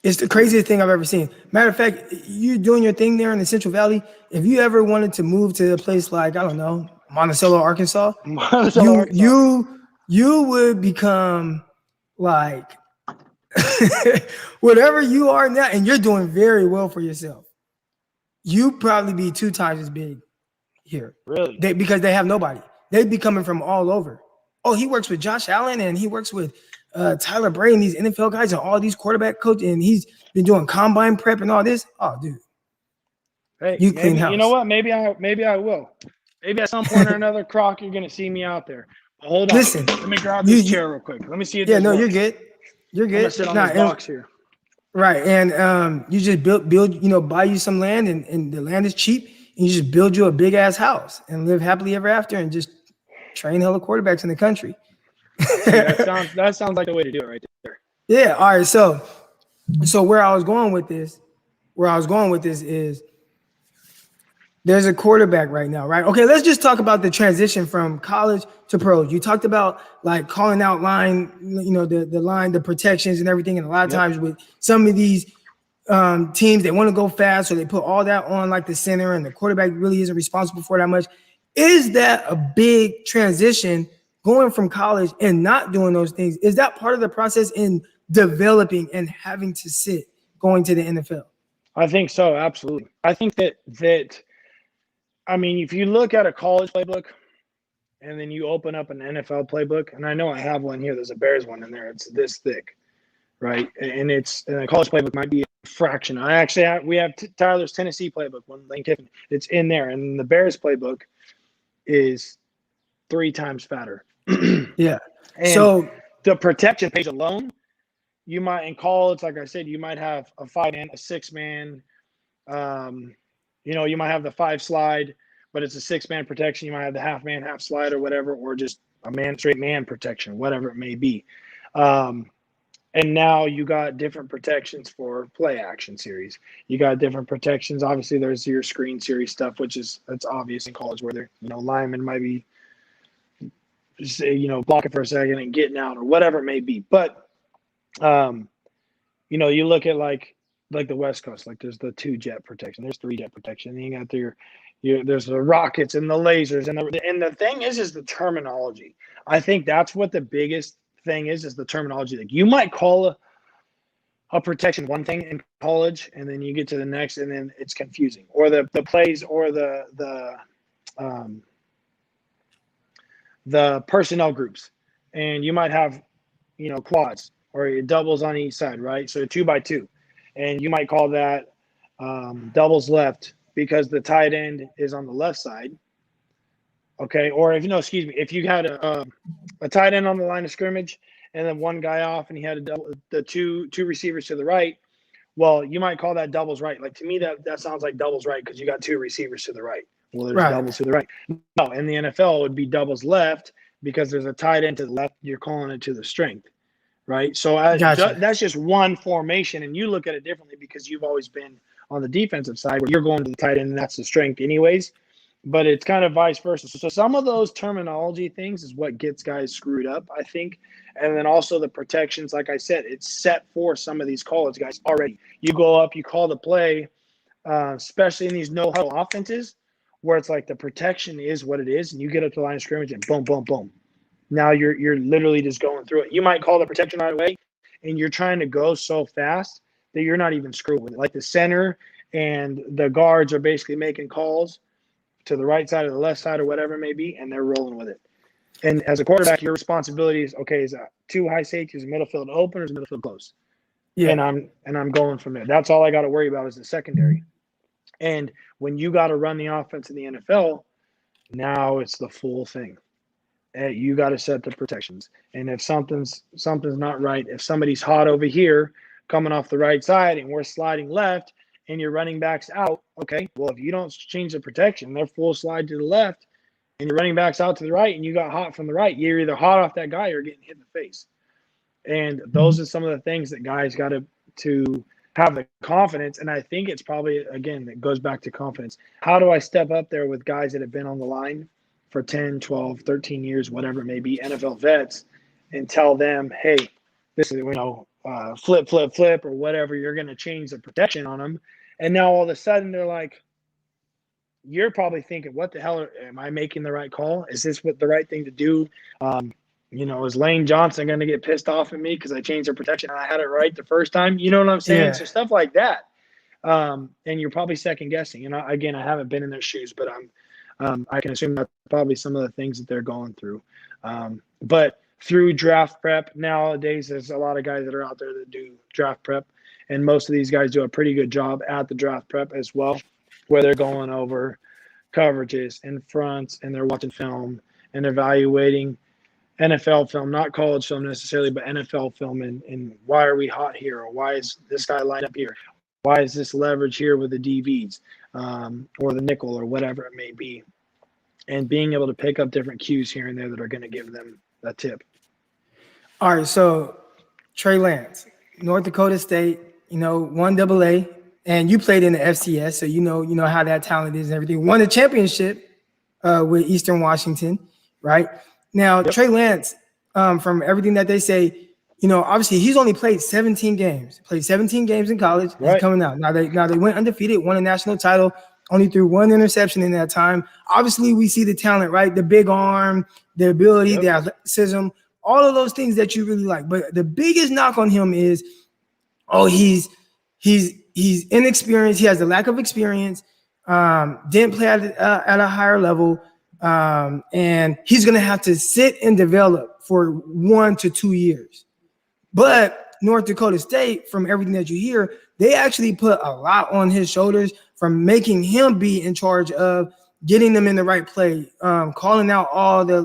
It's the craziest thing I've ever seen. Matter of fact, you doing your thing there in the Central Valley. If you ever wanted to move to a place like, I don't know, Monticello, Arkansas, you would become like whatever you are now, and you're doing very well for yourself. You probably be 2 times as big here. Really? Because they have nobody. They'd be coming from all over. Oh, he works with Josh Allen, and he works with Tyler Bray and these NFL guys and all these quarterback coaches, and he's been doing combine prep and all this. Oh, dude. Hey, you clean house. You know what? Maybe I will. Maybe at some point or another, Croc, you're gonna see me out there. But hold on. Listen. Let me grab this chair real quick. Let me see it. Yeah, no, you're good. You're good. I'm gonna sit on this box here. Right. And you just build, buy you some land, and the land is cheap, and you just build you a big ass house and live happily ever after and just train hella quarterbacks in the country. that sounds like the way to do it right there. Yeah. All right. So where I was going with this is there's a quarterback right now, right? Okay, let's just talk about the transition from college to pros. You talked about like calling out line, the line, the protections and everything. And a lot of times with some of these teams, they want to go fast, so they put all that on like the center, and the quarterback really isn't responsible for that much. Is that a big transition going from college and not doing those things? Is that part of the process in developing and having to sit going to the NFL? I think so. Absolutely. I think that I mean, if you look at a college playbook and then you open up an NFL playbook, and I know I have one here, there's a Bears one in there. It's this thick, right? And a college playbook might be a fraction. We have Tyler's Tennessee playbook, one Lane Kiffin. It's in there. And the Bears playbook is 3 times fatter. Yeah. And so the protection page alone, you might, in college, like I said, you might have a 5-man, a 6-man, you might have the 5 slide, but it's a 6-man protection. You might have the half man, half slide or whatever, or just a straight man protection, whatever it may be. And now you got different protections for play action series. You got different protections. Obviously, there's your screen series stuff, that's obvious in college where they're, linemen might be, blocking for a second and getting out or whatever it may be. But, you look at like the West Coast, like there's the 2-jet protection, there's 3-jet protection. Then you got there's the rockets and the lasers, and the thing is the terminology. I think that's what the biggest thing is the terminology. Like you might call a protection one thing in college, and then you get to the next, and then it's confusing. Or the plays, or the personnel groups, and you might have quads or doubles on each side, right? So 2x2. And you might call that doubles left because the tight end is on the left side. Okay. Or if you had a tight end on the line of scrimmage and then one guy off and he had the two receivers to the right, Well, you might call that doubles right. Like to me, that sounds like doubles right because you got two receivers to the right. Well, there's Right. doubles to the right. No, in the NFL, it would be doubles left because there's a tight end to the left. You're calling it to the strength, right? So Gotcha. that's just one formation, and you look at it differently because you've always been on the defensive side where you're going to the tight end, and that's the strength, anyways. But it's kind of vice versa. So some of those terminology things is what gets guys screwed up, I think. And then also the protections, like I said, it's set for some of these college guys already. You go up, you call the play, especially in these no-huddle offenses, where it's like the protection is what it is, and you get up to the line of scrimmage and boom, boom, boom. Now you're literally just going through it. You might call the protection right away, and you're trying to go so fast that you're not even screwed with it. Like the center and the guards are basically making calls to the right side or the left side or whatever it may be, and they're rolling with it. And as a quarterback, your responsibility is, okay, is that two high safeties, middle field open, or is middle field close? Yeah. And I'm going from there. That's all I got to worry about is the secondary. And when you got to run the offense in the NFL, now it's the full thing. You got to set the protections. And if something's not right, if somebody's hot over here coming off the right side and we're sliding left and your running back's out, okay, well, if you don't change the protection, they're full slide to the left and your running back's out to the right and you got hot from the right, you're either hot off that guy or getting hit in the face. And those are some of the things that guys got to have the confidence. And I think it's probably, again, it goes back to confidence. How do I step up there with guys that have been on the line for 10, 12, 13 years, whatever it may be, NFL vets, and tell them, hey, this is, flip, or whatever, you're going to change the protection on them. And now all of a sudden they're like, you're probably thinking, what the hell, am I making the right call? Is this what the right thing to do? Is Lane Johnson going to get pissed off at me because I changed the protection and I had it right the first time? You know what I'm saying? Yeah. So stuff like that. And you're probably second guessing. And I haven't been in their shoes, but I can assume that's probably some of the things that they're going through. But through draft prep nowadays, there's a lot of guys that are out there that do draft prep. And most of these guys do a pretty good job at the draft prep as well, where they're going over coverages and fronts and they're watching film and evaluating NFL film, not college film necessarily, but NFL film. And why are we hot here? Or why is this guy lined up here? Why is this leverage here with the DBs or the nickel or whatever it may be? And being able to pick up different cues here and there that are going to give them a tip. All right. So Trey Lance, North Dakota State, 1AA, and you played in the FCS. So, you know how that talent is and everything. Won a championship with Eastern Washington, right? Now, yep. Trey Lance, from everything that they say, obviously he's only played 17 games. Played 17 games in college. Right. He's coming out. Now they went undefeated, won a national title, only threw one interception in that time. Obviously, we see the talent, right? The big arm, the ability, yep. The athleticism, all of those things that you really like. But the biggest knock on him is, he's inexperienced. He has a lack of experience. Didn't play at a higher level. And he's going to have to sit and develop for 1 to 2 years. But North Dakota State, from everything that you hear, they actually put a lot on his shoulders from making him be in charge of getting them in the right play, calling out all the,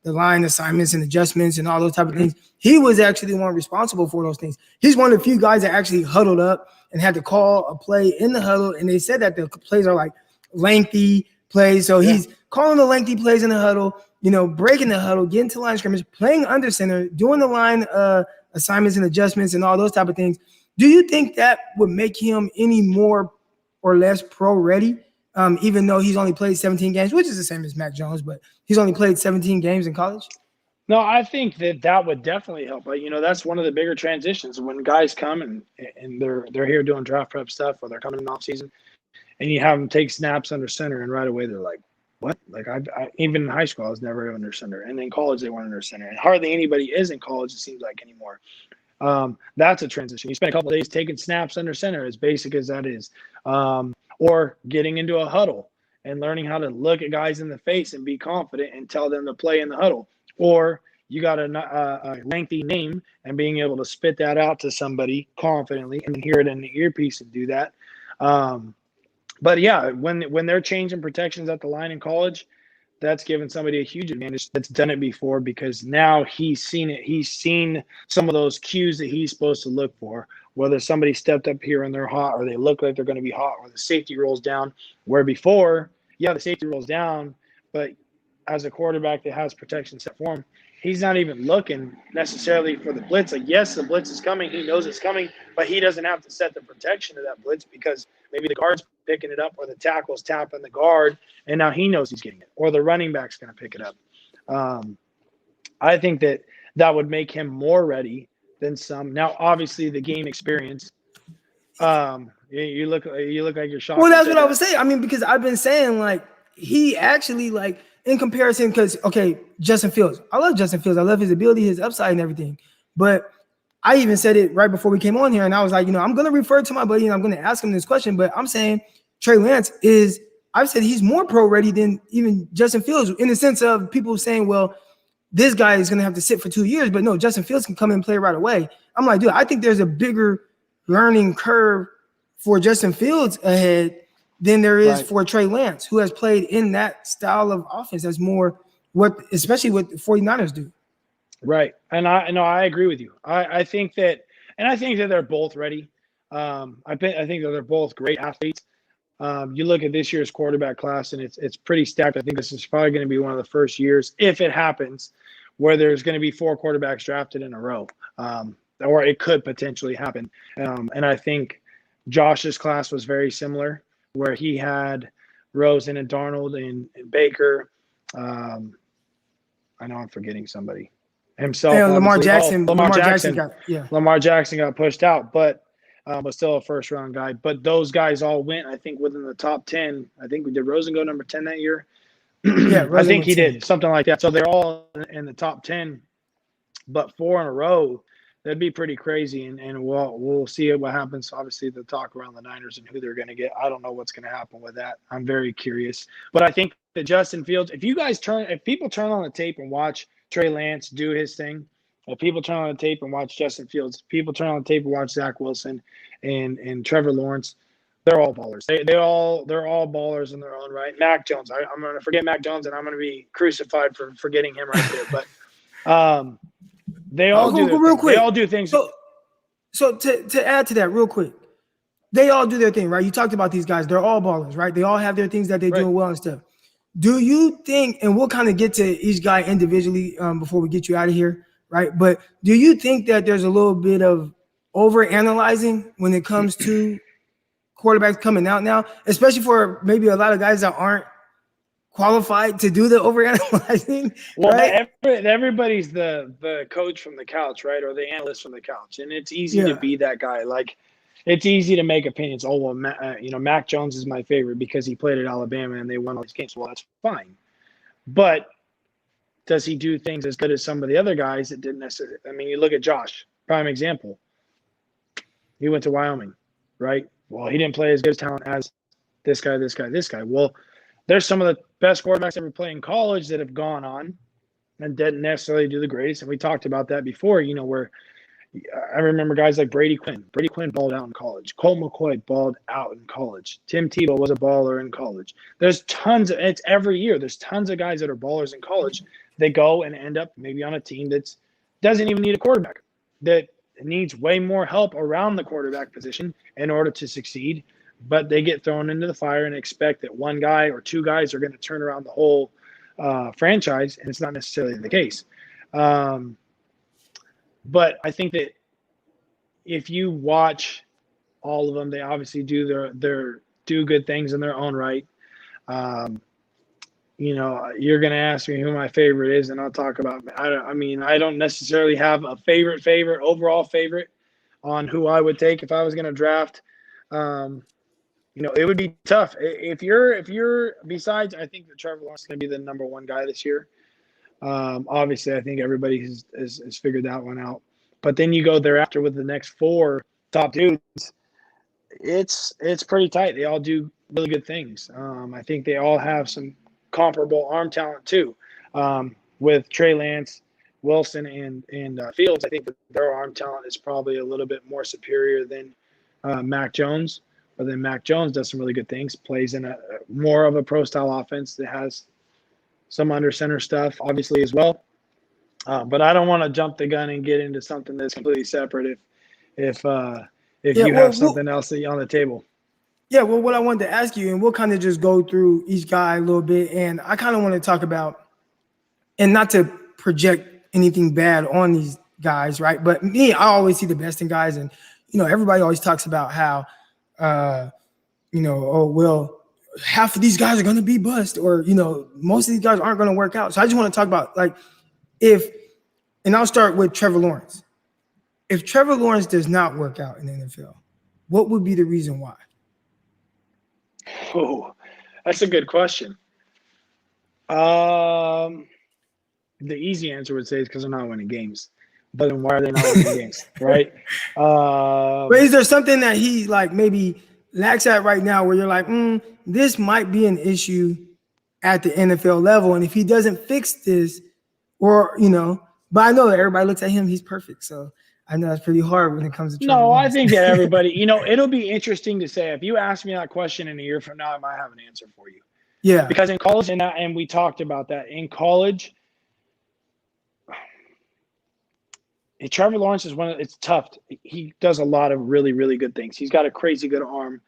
the line assignments and adjustments and all those type of things. He was actually the one responsible for those things. He's one of the few guys that actually huddled up and had to call a play in the huddle. And they said that the plays are like lengthy plays. So he's calling the lengthy plays in the huddle, breaking the huddle, getting to line scrimmage, playing under center, doing the line assignments and adjustments and all those type of things. Do you think that would make him any more or less pro ready? Even though he's only played 17 games, which is the same as Mac Jones, but he's only played 17 games in college? No, I think that would definitely help. But, that's one of the bigger transitions when guys come and they're here doing draft prep stuff or they're coming in off season and you have them take snaps under center and right away they're like, what? Like I even in high school, I was never under center. And in college, they weren't under center. And hardly anybody is in college, it seems like, anymore. That's a transition. You spend a couple of days taking snaps under center, as basic as that is. Or getting into a huddle and learning how to look at guys in the face and be confident and tell them to play in the huddle. Or you got a lengthy name and being able to spit that out to somebody confidently and hear it in the earpiece and do that. But yeah, when they're changing protections at the line in college, that's given somebody a huge advantage that's done it before, because now he's seen it. He's seen some of those cues that he's supposed to look for, whether somebody stepped up here and they're hot, or they look like they're going to be hot, or the safety rolls down, where before, yeah, the safety rolls down, but as a quarterback that has protection set for him, he's not even looking necessarily for the blitz. Like, yes, the blitz is coming. He knows it's coming, but he doesn't have to set the protection of that blitz, because maybe the guard's picking it up, or the tackle's tapping the guard, and now he knows he's getting it, or the running back's going to pick it up. I think that would make him more ready than some. Now, obviously, the game experience. You look like you're shocked. Well, that's what I was saying. I mean, because I've been saying, like, he actually, like, in comparison, because, okay, Justin Fields. I love Justin Fields. I love his ability, his upside, and everything. But I even said it right before we came on here, and I was like, I'm going to refer to my buddy, and I'm going to ask him this question, but I'm saying Trey Lance is, I've said he's more pro-ready than even Justin Fields, in the sense of people saying, well, this guy is going to have to sit for 2 years, but no, Justin Fields can come in and play right away. I'm like, dude, I think there's a bigger learning curve for Justin Fields ahead than there is for Trey Lance, who has played in that style of offense. That's more especially what the 49ers do. Right. And I agree with you. I think that they're both ready. I think that they're both great athletes. You look at this year's quarterback class, and it's pretty stacked. I think this is probably going to be one of the first years, if it happens, where there's going to be 4 quarterbacks drafted in a row, or it could potentially happen. And I think Josh's class was very similar, where he had Rosen and Darnold and Baker. I know I'm forgetting somebody. Himself. Yeah, Lamar Jackson. Jackson. Lamar Jackson got pushed out, but was still a first-round guy. But those guys all went, I think, within the top 10. I think we did Rosen go number 10 that year. Yeah, I think he did, something like that. So they're all in the top 10, but 4 in a row. That'd be pretty crazy, and we'll see what happens. Obviously, the talk around the Niners and who they're going to get. I don't know what's going to happen with that. I'm very curious. But I think that Justin Fields, if people turn on the tape and watch Trey Lance do his thing, if people turn on the tape and watch Justin Fields, people turn on the tape and watch Zach Wilson and Trevor Lawrence, they're all ballers. They're all ballers in their own right. Mac Jones, I'm going to forget Mac Jones, and I'm going to be crucified for forgetting him right there. But they all They all do things. So to add to that real quick, they all do their thing, right? You talked about these guys. They're all ballers, right? They all have their things that they're doing well and stuff. Do you think, and we'll kind of get to each guy individually before we get you out of here, right? But do you think that there's a little bit of over-analyzing when it comes to quarterbacks coming out now, especially for maybe a lot of guys that aren't qualified to do the overanalyzing? Well, right? Everybody's the coach from the couch, right? Or the analyst from the couch. And it's easy to be that guy. Like, it's easy to make opinions. Oh, well, Mac Jones is my favorite because he played at Alabama and they won all these games. Well, that's fine. But does he do things as good as some of the other guys that didn't necessarily? I mean, you look at Josh, prime example. He went to Wyoming, right? Well, he didn't play as good as talent as this guy. Well, there's some of the best quarterbacks ever play in college that have gone on and didn't necessarily do the greatest. And we talked about that before, where I remember guys like Brady Quinn. Brady Quinn balled out in college. Colt McCoy balled out in college. Tim Tebow was a baller in college. There's it's every year. There's tons of guys that are ballers in college. They go and end up maybe on a team that doesn't even need a quarterback, that needs way more help around the quarterback position in order to succeed. But they get thrown into the fire and expect that one guy or 2 guys are going to turn around the whole franchise, and it's not necessarily the case. But I think that if you watch all of them, they obviously do do good things in their own right. You're going to ask me who my favorite is, and I'll talk about. I don't necessarily have a favorite overall favorite on who I would take if I was going to draft. It would be tough if you're besides. I think that Trevor Lawrence is going to be the number 1 guy this year. Obviously, I think everybody has figured that one out. But then you go thereafter with the next 4 top dudes. It's pretty tight. They all do really good things. I think they all have some comparable arm talent too. With Trey Lance, Wilson, and Fields, I think that their arm talent is probably a little bit more superior than Mac Jones. But then Mac Jones does some really good things, plays in a more of a pro-style offense that has some under center stuff, obviously, as well. But I don't want to jump the gun and get into something that's completely separate if Yeah, you well, have something else on the table. yeah, well, what I wanted to ask you, and we'll kind of just go through each guy a little bit, and I kind of want to talk about, and not to project anything bad on these guys, right? But me, I always see the best in guys, and everybody always talks about how, oh well, half of these guys are going to be bust, or most of these guys aren't going to work out. So I just want to talk about and I'll start with Trevor Lawrence. If Trevor Lawrence does not work out in the NFL, what would be the reason why? Oh, that's a good question. The easy answer would say is because they're not winning games. But then why are they not winning games, right? But is there something that he maybe lacks at right now where you're like, this might be an issue at the NFL level, and if he doesn't fix this, but I know that everybody looks at him, he's perfect. So I know that's pretty hard when it comes to Trevor Lawrence. I think that everybody, it'll be interesting to say. If you ask me that question in a year from now, I might have an answer for you. Yeah. Because in college, and we talked about that, in college, Trevor Lawrence is it's tough. He does a lot of really, really good things. He's got a crazy good arm.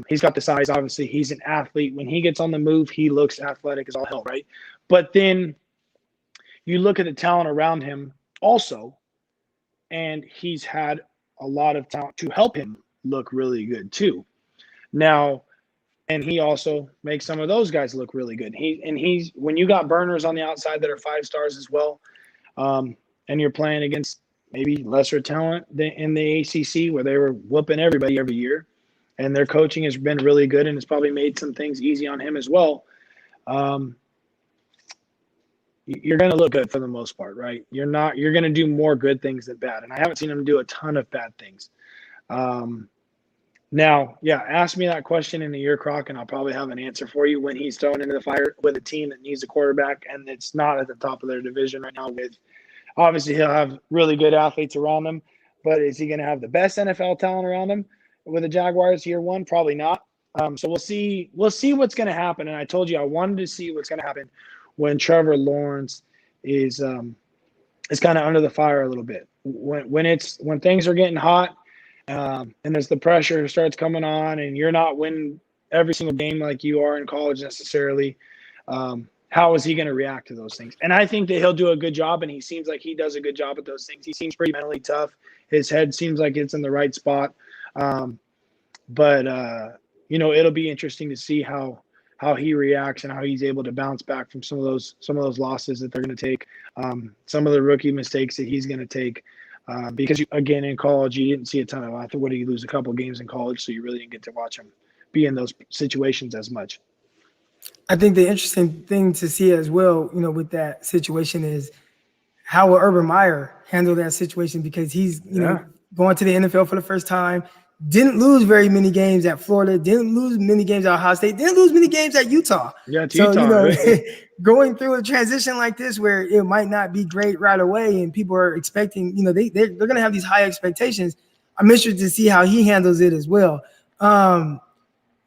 He's got the size, obviously. He's an athlete. When he gets on the move, he looks athletic as all hell, right? But then you look at the talent around him also, and he's had a lot of talent to help him look really good too. Now, and he also makes some of those guys look really good. He's when you got burners on the outside that are 5 stars as well, and you're playing against maybe lesser talent in the ACC where they were whooping everybody every year, and their coaching has been really good and it's probably made some things easy on him as well. You're going to look good for the most part, right? You're going to do more good things than bad. And I haven't seen him do a ton of bad things. Now, yeah, ask me that question in a year, Croc, and I'll probably have an answer for you when he's thrown into the fire with a team that needs a quarterback and it's not at the top of their division right now. Obviously, he'll have really good athletes around him, but is he going to have the best NFL talent around him with the Jaguars year one? Probably not. So we'll see. We'll see what's going to happen. And I told you I wanted to see what's going to happen when Trevor Lawrence is kind of under the fire a little bit. When things are getting hot, and as the pressure starts coming on, and you're not winning every single game like you are in college necessarily. How is he going to react to those things? And I think that he'll do a good job, and he seems like he does a good job at those things. He seems pretty mentally tough. His head seems like it's in the right spot. But it'll be interesting to see how he reacts and how he's able to bounce back from some of those losses that they're going to take, some of the rookie mistakes that he's going to take. Because, again, in college, you didn't see a ton of – I think what did he lose a couple of games in college, so you really didn't get to watch him be in those situations as much. I think the interesting thing to see as well, with that situation is how will Urban Meyer handle that situation, because he's, going to the NFL for the first time, didn't lose very many games at Florida, didn't lose many games at Ohio State, didn't lose many games at Utah. Yeah, it's so, Utah, right? Going through a transition like this where it might not be great right away and people are expecting, they're going to have these high expectations. I'm interested to see how he handles it as well. The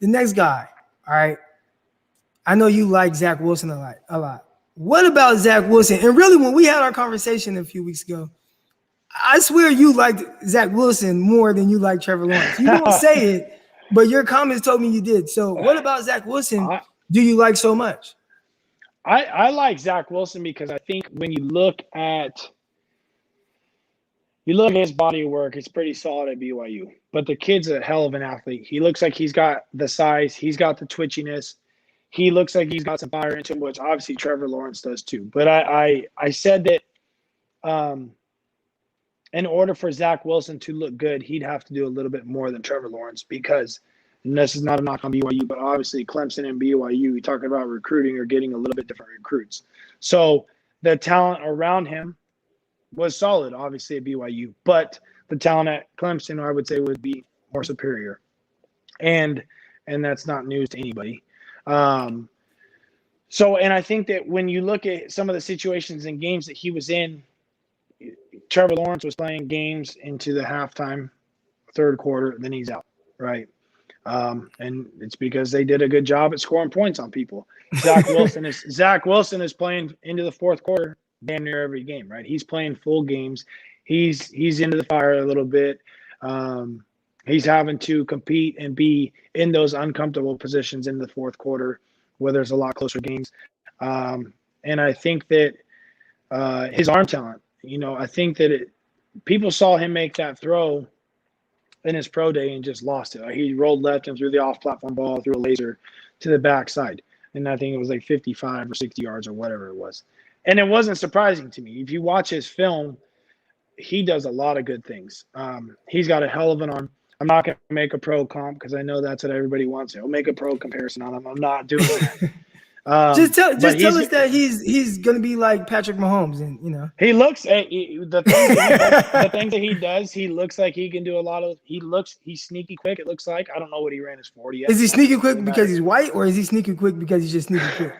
next guy, all right. I know you like Zach Wilson a lot. What about Zach Wilson? And really, when we had our conversation a few weeks ago, I swear you liked Zach Wilson more than you like Trevor Lawrence. You don't say it, but your comments told me you did. So what about Zach Wilson do you like so much? I like Zach Wilson because I think when you look at his body of work, it's pretty solid at BYU. But the kid's a hell of an athlete. He looks like he's got the size. He's got the twitchiness. He looks like he's got some fire into him, which obviously Trevor Lawrence does too. But I said that in order for Zach Wilson to look good, he'd have to do a little bit more than Trevor Lawrence because, and this is not a knock on BYU, but obviously Clemson and BYU, we talking about recruiting or getting a little bit different recruits. So the talent around him was solid, obviously, at BYU. But the talent at Clemson, I would say, would be more superior. And that's not news to anybody. And I think that when you look at some of the situations and games that he was in, Trevor Lawrence was playing games into the halftime, third quarter, then he's out, right? And it's because they did a good job at scoring points on people. Zach Wilson is playing into the fourth quarter damn near every game, right? He's playing full games. He's into the fire a little bit. He's having to compete and be in those uncomfortable positions in the fourth quarter where there's a lot closer games. And I think that his arm talent, I think that people saw him make that throw in his pro day and just lost it. He rolled left and threw the off-platform ball through a laser to the backside. And I think it was like 55 or 60 yards or whatever it was. And it wasn't surprising to me. If you watch his film, he does a lot of good things. He's got a hell of an arm. I'm not going to make a pro comp because I know that's what everybody wants. I'll make a pro comparison on him. I'm not doing that. Just tell us that he's going to be like Patrick Mahomes, and he looks the things that he does. He looks like he can do a lot of. He's sneaky quick. It looks like I don't know what he ran his 40. Is he sneaky quick because he's white, or is he sneaky quick because he's just sneaky quick?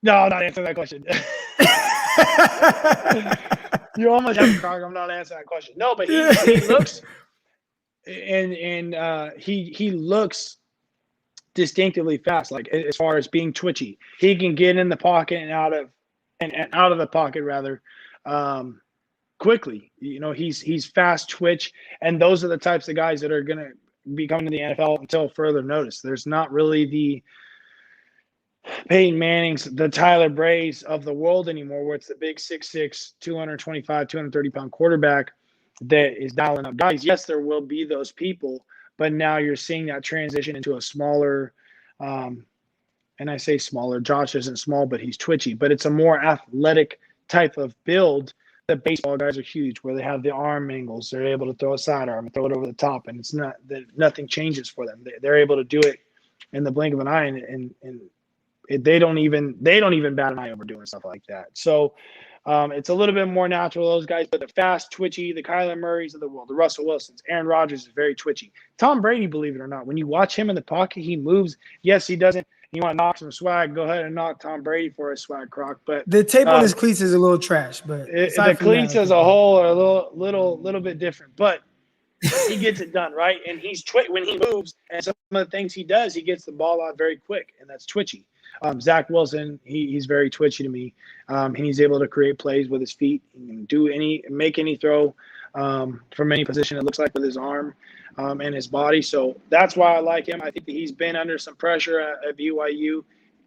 No, I'm not answering that question. You almost have to talk. I'm not answering that question. No, but he looks and he looks distinctively fast, like as far as being twitchy. He can get in the pocket and out of the pocket rather quickly. He's fast twitch, and those are the types of guys that are going to be coming to the NFL until further notice. There's not really the Peyton Mannings, the Tyler Brays of the world anymore, where it's the big 6'6", 225, 230-pound quarterback that is dialing up guys. Yes, there will be those people, but now you're seeing that transition into a smaller, and I say smaller, Josh isn't small, but he's twitchy, but it's a more athletic type of build. The baseball guys are huge, where they have the arm angles. They're able to throw a sidearm and throw it over the top, and it's not that nothing changes for them. They're able to do it in the blink of an eye, and they don't even bat an eye over doing stuff like that. So it's a little bit more natural, those guys, but the fast, twitchy, the Kyler Murrays of the world, the Russell Wilsons, Aaron Rodgers is very twitchy. Tom Brady, believe it or not, when you watch him in the pocket, he moves. Yes, he doesn't. You want to knock some swag, go ahead and knock Tom Brady for a swag crock. But the tape on his cleats is a little trash. But the cleats as a whole are a little bit different. But he gets it done, right? And he's when he moves, and some of the things he does, he gets the ball out very quick, and that's twitchy. Zach Wilson, he's very twitchy to me, and he's able to create plays with his feet. He can make any throw from any position, it looks like, with his arm and his body. So that's why I like him. I think that he's been under some pressure at BYU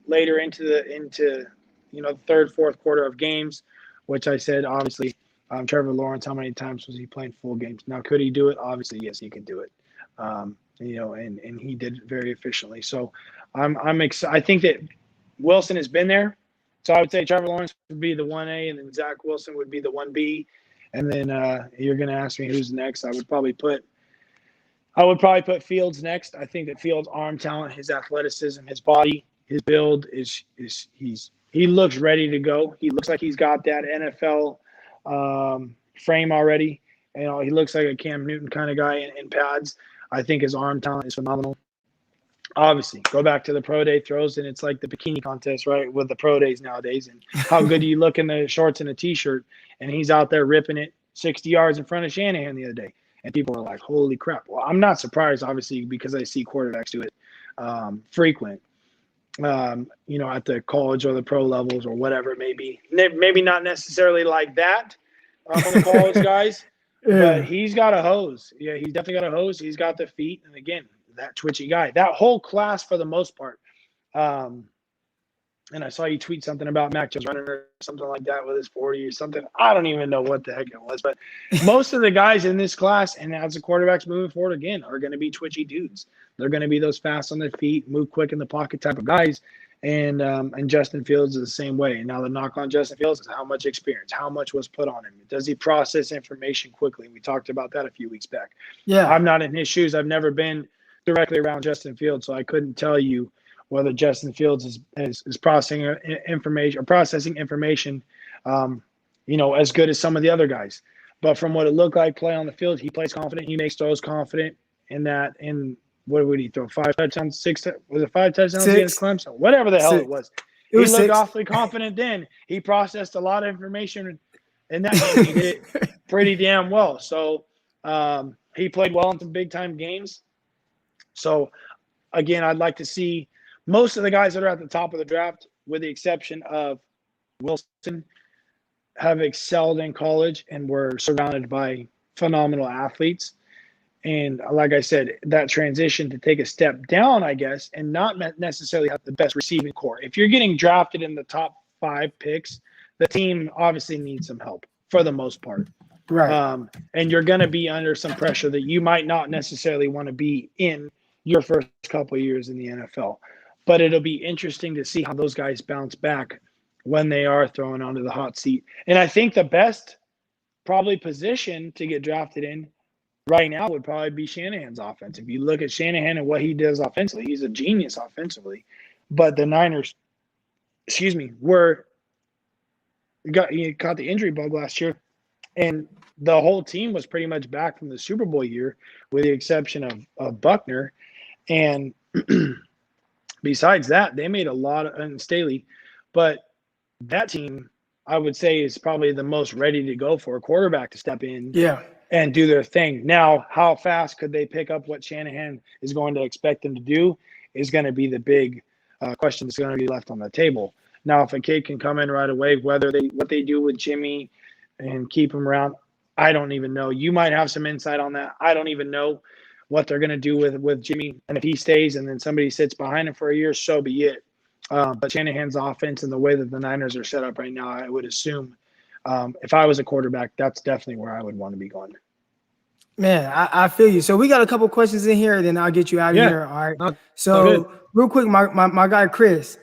later into the third, fourth quarter of games, which I said, obviously, Trevor Lawrence, how many times was he playing full games? Now, could he do it? Obviously, yes, he could do it. And he did it very efficiently. So I'm excited. I think that Wilson has been there. So I would say Trevor Lawrence would be the 1A, and then Zach Wilson would be the 1B. And then you're going to ask me who's next. I would probably put Fields next. I think that Fields' arm talent, his athleticism, his body, his build he looks ready to go. He looks like he's got that NFL frame already. He looks like a Cam Newton kind of guy in pads. I think his arm talent is phenomenal. Obviously, go back to the pro day throws, and it's like the bikini contest, right, with the pro days nowadays. And how good do you look in the shorts and a T-shirt? And he's out there ripping it 60 yards in front of Shanahan the other day. And people are like, holy crap. Well, I'm not surprised, obviously, because I see quarterbacks do it frequent, at the college or the pro levels or whatever it may be. Maybe not necessarily like that on the college guys, but he's got a hose. Yeah, he's definitely got a hose. He's got the feet. And, again, that twitchy guy. That whole class, for the most part, and I saw you tweet something about Mac Jones running or something like that with his 40 or something. I don't even know what the heck it was, but most of the guys in this class, and as the quarterbacks moving forward again, are going to be twitchy dudes. They're going to be those fast on their feet, move quick in the pocket type of guys. And Justin Fields is the same way. And now the knock on Justin Fields is how much experience, how much was put on him. Does he process information quickly? We talked about that a few weeks back. Yeah, I'm not in his shoes. I've never been directly around Justin Fields, so I couldn't tell you whether Justin Fields is processing information, as good as some of the other guys. But from what it looked like play on the field, he plays confident. He makes throws confident in that. In what would he throw? 5 touchdowns, 6? Was it 5 touchdowns against Clemson? Whatever the hell it was. He looked awfully confident then. He processed a lot of information, and that he did it pretty damn well. So, He played well in some big-time games. So, again, I'd like to see most of the guys that are at the top of the draft, with the exception of Wilson, have excelled in college and were surrounded by phenomenal athletes. And like I said, that transition to take a step down, I guess, and not necessarily have the best receiving core. If you're getting drafted in the top 5 picks, the team obviously needs some help for the most part. Right. And you're going to be under some pressure that you might not necessarily want to be in your first couple of years in the NFL. But it'll be interesting to see how those guys bounce back when they are thrown onto the hot seat. And I think the best probably position to get drafted in right now would probably be Shanahan's offense. If you look at Shanahan and what he does offensively, he's a genius offensively. But the Niners, he caught the injury bug last year, and the whole team was pretty much back from the Super Bowl year, with the exception of Buckner. And besides that, they made a lot of – and Staley. But that team, I would say, is probably the most ready to go for a quarterback to step in. Yeah. And do their thing. Now, how fast could they pick up what Shanahan is going to expect them to do is going to be the big question that's going to be left on the table. Now, if a kid can come in right away, what they do with Jimmy and keep him around, I don't even know. You might have some insight on that. I don't even know what they're going to do with Jimmy. And if he stays and then somebody sits behind him for a year, so be it. But Shanahan's offense and the way that the Niners are set up right now, I would assume if I was a quarterback, that's definitely where I would want to be going. Man, I feel you. So we got a couple questions in here, then I'll get you out of here. All right. So real quick, my guy Chris,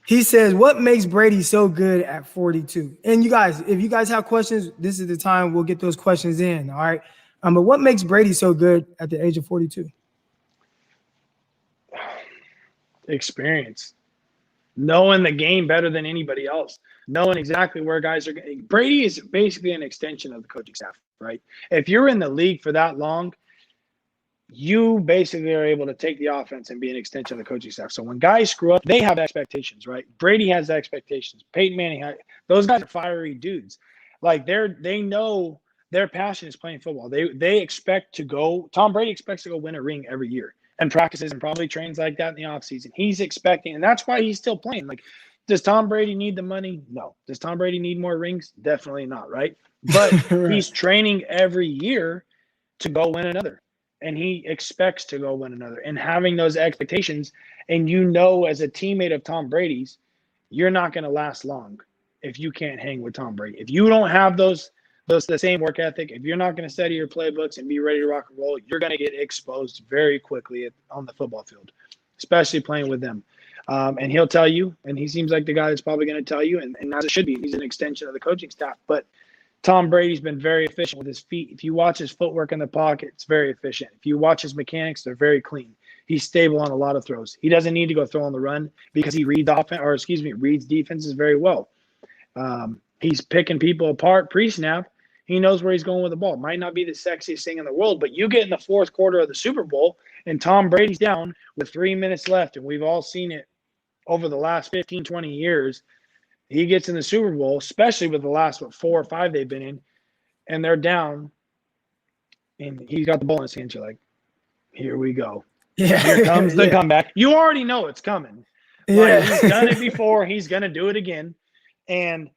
he says, what makes Brady so good at 42? And you guys, if you guys have questions, this is the time we'll get those questions in. All right. But what makes Brady so good at the age of 42? Experience. Knowing the game better than anybody else. Knowing exactly where guys are going. Brady is basically an extension of the coaching staff, right? If you're in the league for that long, you basically are able to take the offense and be an extension of the coaching staff. So when guys screw up, they have expectations, right? Brady has expectations. Peyton Manning, those guys are fiery dudes. Like they know their passion is playing football. They expect to go. Tom Brady expects to go win a ring every year and practices and probably trains like that in the offseason. He's expecting, and that's why he's still playing. Like, does Tom Brady need the money? No. Does Tom Brady need more rings? Definitely not, right? But Right. He's training every year to go win another. And he expects to go win another. And having those expectations, and as a teammate of Tom Brady's, you're not going to last long if you can't hang with Tom Brady. If you don't have the same work ethic, if you're not going to study your playbooks and be ready to rock and roll, you're going to get exposed very quickly on the football field, especially playing with them. And he'll tell you, and he seems like the guy that's probably going to tell you, and as it should be, he's an extension of the coaching staff. But Tom Brady's been very efficient with his feet. If you watch his footwork in the pocket, it's very efficient. If you watch his mechanics, they're very clean. He's stable on a lot of throws. He doesn't need to go throw on the run because he reads defenses very well. He's picking people apart pre-snap. He knows where he's going with the ball. Might not be the sexiest thing in the world, but you get in the fourth quarter of the Super Bowl and Tom Brady's down with 3 minutes left, and we've all seen it over the last 15, 20 years. He gets in the Super Bowl, especially with the last 4 or 5 they've been in, and they're down, and he's got the ball in his hands. You're like, here we go. Yeah. Here comes the comeback. You already know it's coming. Yeah. Like, he's done it before. He's going to do it again. And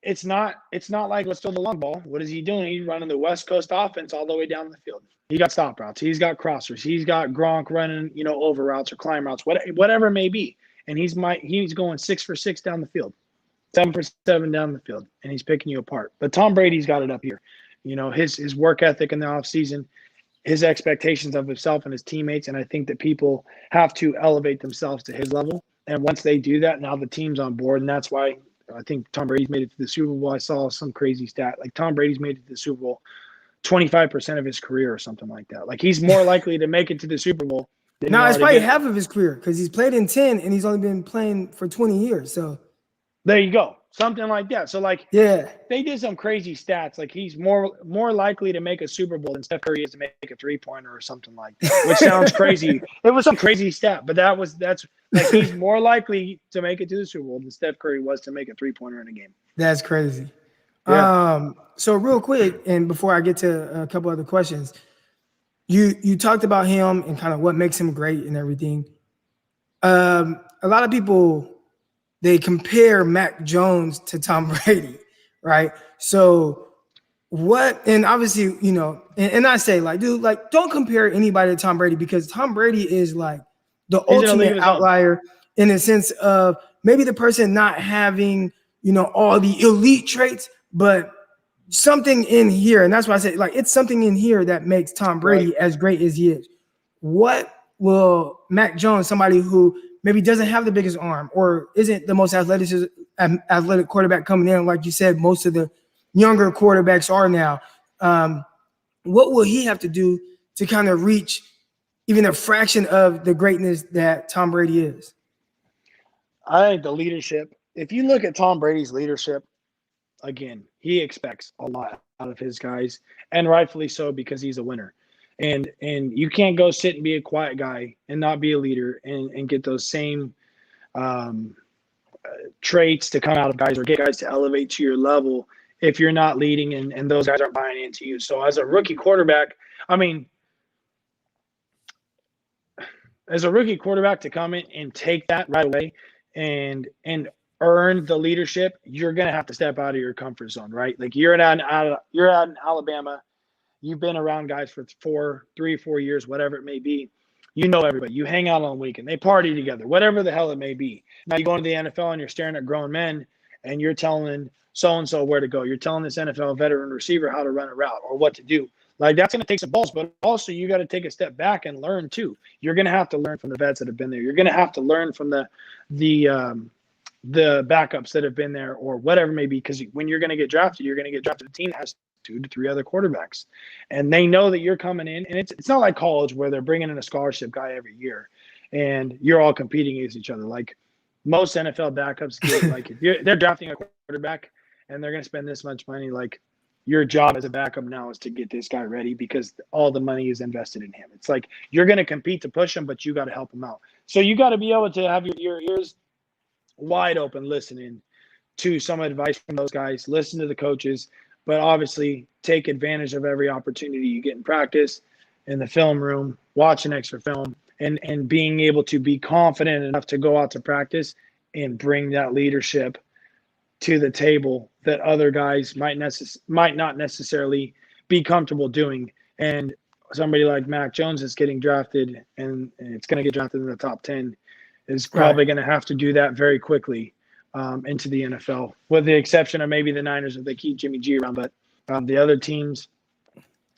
it's not like, let's throw the long ball. What is he doing? He's running the West Coast offense all the way down the field. He got stop routes. He's got crossers. He's got Gronk running, over routes or climb routes, whatever it may be. And he's going 6 for 6 down the field, 7 for 7 down the field, and he's picking you apart. But Tom Brady's got it up here. His work ethic in the offseason, his expectations of himself and his teammates, and I think that people have to elevate themselves to his level. And once they do that, now the team's on board, and that's why I think Tom Brady's made it to the Super Bowl. I saw some crazy stat. Like, Tom Brady's made it to the Super Bowl 25% of his career or something like that. Like, he's more likely to make it to the Super Bowl. No, it's probably half of his career because he's played in 10 and he's only been playing for 20 years. So there you go. Something like that. So, like, yeah, they did some crazy stats. Like, he's more likely to make a Super Bowl than Steph Curry is to make a 3-pointer or something like that, which sounds crazy. It was some crazy stat, but that's like, he's more likely to make it to the Super Bowl than Steph Curry was to make a 3-pointer in a game. That's crazy. Yeah. So real quick, and before I get to a couple other questions, you talked about him and kind of what makes him great and everything. A lot of people they compare Mac Jones to Tom Brady, right? So what? And obviously, and I say like, dude, like, don't compare anybody to Tom Brady because Tom Brady is like the He's in a league of ultimate his own. outlier in the sense of maybe the person not having, all the elite traits, but something in here, and that's why I say like it's something in here that makes Tom Right. Brady as great as he is. What will Mac Jones, somebody who maybe doesn't have the biggest arm or isn't the most athletic quarterback coming in, like you said, most of the younger quarterbacks are now. What will he have to do to kind of reach even a fraction of the greatness that Tom Brady is? I think the leadership, if you look at Tom Brady's leadership, again, he expects a lot out of his guys, and rightfully so because he's a winner. And you can't go sit and be a quiet guy and not be a leader and get those same um, traits to come out of guys or get guys to elevate to your level if you're not leading and those guys aren't buying into you. So as a rookie quarterback, I mean, as a rookie quarterback to come in and take that right away and earn the leadership, you're gonna have to step out of your comfort zone, right? Like you're out in Alabama, you've been around guys for 3 or 4 years, whatever it may be. You know everybody. You hang out on the weekend. They party together, whatever the hell it may be. Now you go into the NFL and you're staring at grown men and you're telling so and so where to go. You're telling this NFL veteran receiver how to run a route or what to do. Like that's going to take some balls, but also you got to take a step back and learn too. You're going to have to learn from the vets that have been there. You're going to have to learn from the backups that have been there or whatever it may be. Because when you're going to get drafted, you're going to get drafted. A team that has 2 to 3 other quarterbacks, and they know that you're coming in. And it's not like college where they're bringing in a scholarship guy every year, and you're all competing against each other. Like most NFL backups get, like if they're drafting a quarterback and they're going to spend this much money, like your job as a backup now is to get this guy ready because all the money is invested in him. It's like you're going to compete to push him, but you got to help him out. So you got to be able to have your ears wide open, listening to some advice from those guys, listen to the coaches, but obviously take advantage of every opportunity you get in practice, in the film room, watching extra film, and being able to be confident enough to go out to practice and bring that leadership to the table that other guys might not necessarily be comfortable doing. And somebody like Mac Jones is getting drafted, and it's going to get drafted in the top 10, is probably going to have to do that very quickly into the NFL, with the exception of maybe the Niners if they keep Jimmy G around. But the other teams,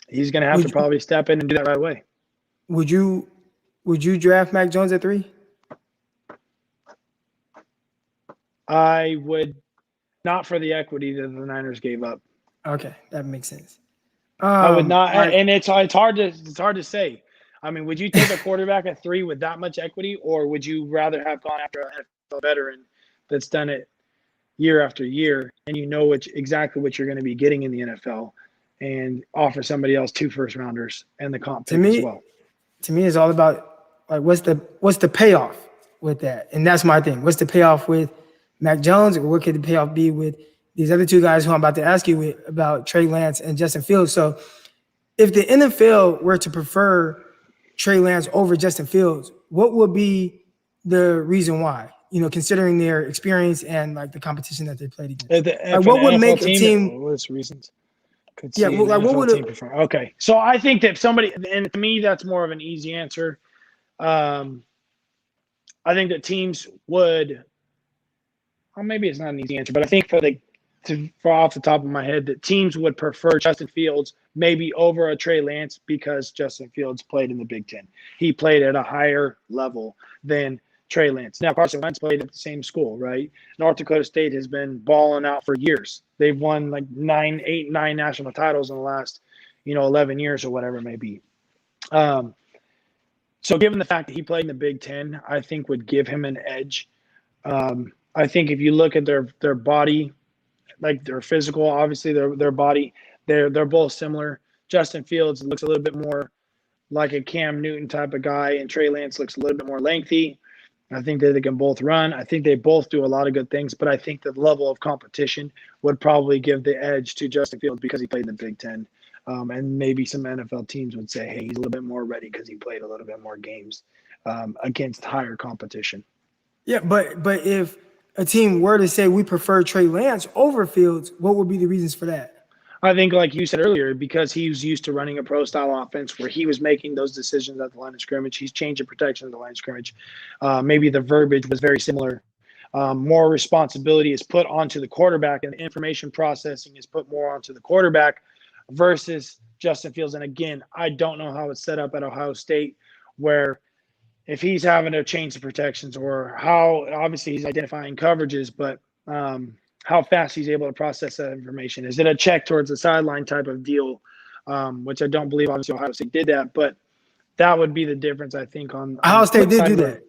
he's going to have to probably step in and do that right away. Would you draft Mac Jones at 3? I would not, for the equity that the Niners gave up. Okay, that makes sense. I would not, and it's hard to say. I mean, would you take a quarterback at 3 with that much equity, or would you rather have gone after an NFL veteran that's done it year after year, and you know exactly what you're going to be getting in the NFL, and offer somebody else 2 first-rounders and the comp pick as well? To me, it's all about like what's the payoff with that, and that's my thing. What's the payoff with Mac Jones, or what could the payoff be with these other 2 guys who I'm about to ask you about, Trey Lance and Justin Fields? So, if the NFL were to prefer Trey Lance over Justin Fields, what would be the reason why? Considering their experience and like the competition that they played against. Like, what would make a team? What's reasons? Yeah, well, like what would team prefer? Okay, so I think that somebody, and to me, that's more of an easy answer. I think that teams would. Well, maybe it's not an easy answer, but I think for off the top of my head, that teams would prefer Justin Fields maybe over a Trey Lance because Justin Fields played in the Big Ten. He played at a higher level than Trey Lance. Now, Carson Wentz played at the same school, right? North Dakota State has been balling out for years. They've won like 9 national titles in the last, 11 years or whatever it may be. So given the fact that he played in the Big Ten, I think would give him an edge. I think if you look at their body, like their physical, obviously their body, they're both similar. Justin Fields looks a little bit more like a Cam Newton type of guy, and Trey Lance looks a little bit more lengthy. I think that they can both run. I think they both do a lot of good things, but I think the level of competition would probably give the edge to Justin Fields because he played in the Big Ten. And maybe some NFL teams would say, hey, he's a little bit more ready because he played a little bit more games against higher competition. Yeah, but if a team were to say we prefer Trey Lance over Fields, what would be the reasons for that? I think, like you said earlier, because he was used to running a pro-style offense where he was making those decisions at the line of scrimmage. He's changing protection at the line of scrimmage. Maybe the verbiage was very similar. More responsibility is put onto the quarterback, and the information processing is put more onto the quarterback versus Justin Fields. And again, I don't know how it's set up at Ohio State, where if he's having to change the protections or how obviously he's identifying coverages, but how fast he's able to process that information. Is it a check towards the sideline type of deal, which I don't believe obviously Ohio State did that, but that would be the difference, I think, on Ohio State did do that.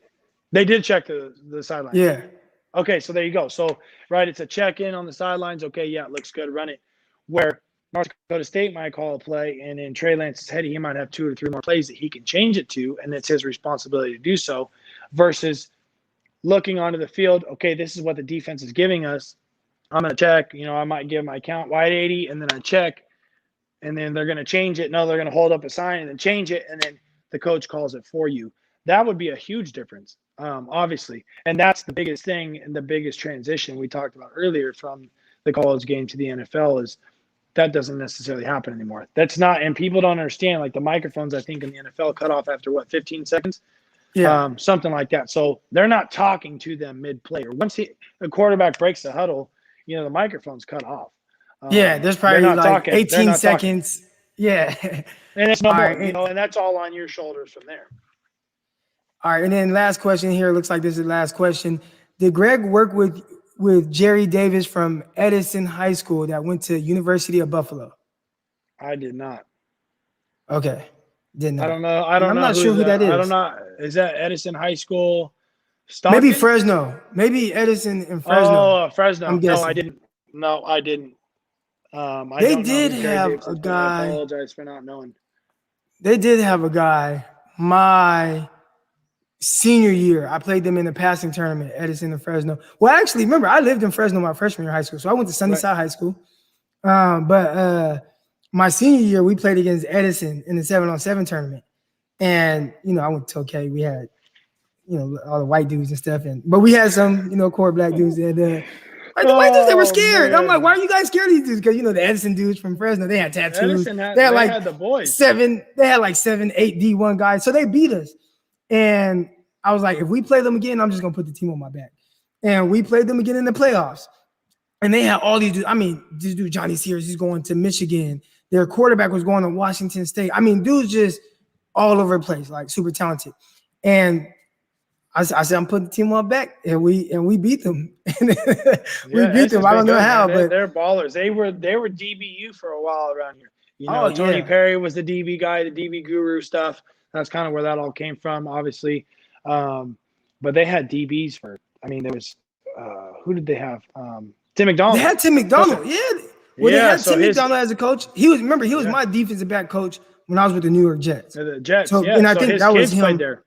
They did check the sideline. Yeah. Okay, so there you go. So, right, it's a check-in on the sidelines. Okay, yeah, it looks good, run it. Where North Dakota State might call a play, and in Trey Lance's head, he might have 2 or 3 more plays that he can change it to, and it's his responsibility to do so, versus looking onto the field, okay, this is what the defense is giving us. I'm going to check, I might give my count wide 80, and then I check, and then they're going to change it. No, they're going to hold up a sign and then change it, and then the coach calls it for you. That would be a huge difference, obviously. And that's the biggest thing and the biggest transition we talked about earlier from the college game to the NFL is that doesn't necessarily happen anymore. That's not – and people don't understand, like the microphones, I think, in the NFL cut off after, 15 seconds? Yeah. Something like that. So they're not talking to them mid-play. Or once the quarterback breaks the huddle, the microphone's cut off. Yeah, there's probably like 18 seconds. Talking. Yeah. And it's no more, and that's all on your shoulders from there. All right, and then last question here. Looks like this is the last question. Did Greg work with Jerry Davis from Edison High School that went to University of Buffalo? I did not. Okay. Didn't know. I don't know. I'm not sure who that is. I don't know. Is that Edison High School? Stockton? Maybe Fresno. Maybe Edison and Fresno. Oh, Fresno. I'm guessing. No, I didn't. They did have a guy. I apologize for not knowing. They did have a guy. My senior year, I played them in the passing tournament, Edison and Fresno. Well, actually, remember, I lived in Fresno my freshman year of high school, so I went to Sunnyside High School. But my senior year, we played against Edison in the 7-on-7 tournament. And, I went to OK. We had, all the white dudes and stuff. But we had some, core black dudes. And the white dudes, they were scared. Man. I'm like, why are you guys scared of these dudes? Because, the Edison dudes from Fresno, they had tattoos. They had the boys. 7, 8 D1 guys. So they beat us. And I was like, if we play them again, I'm just going to put the team on my back. And we played them again in the playoffs. And they had all these dudes. I mean, this dude, Johnny Sears, he's going to Michigan. Their quarterback was going to Washington State. I mean, dudes just all over the place, like super talented. And I said, I'm putting the team on my back, and we beat them. We beat them. I don't know how, but they're ballers. They were DBU for a while around here. Tony Perry was the DB guy, the DB guru stuff. That's kind of where that all came from, obviously. But they had DBs there was who did they have? Tim McDonald. They had Tim McDonald, yeah. Well, they had Tim McDonald as a coach. He was my defensive back coach when I was with the New York Jets. The Jets, so, and I think that was him. Played there.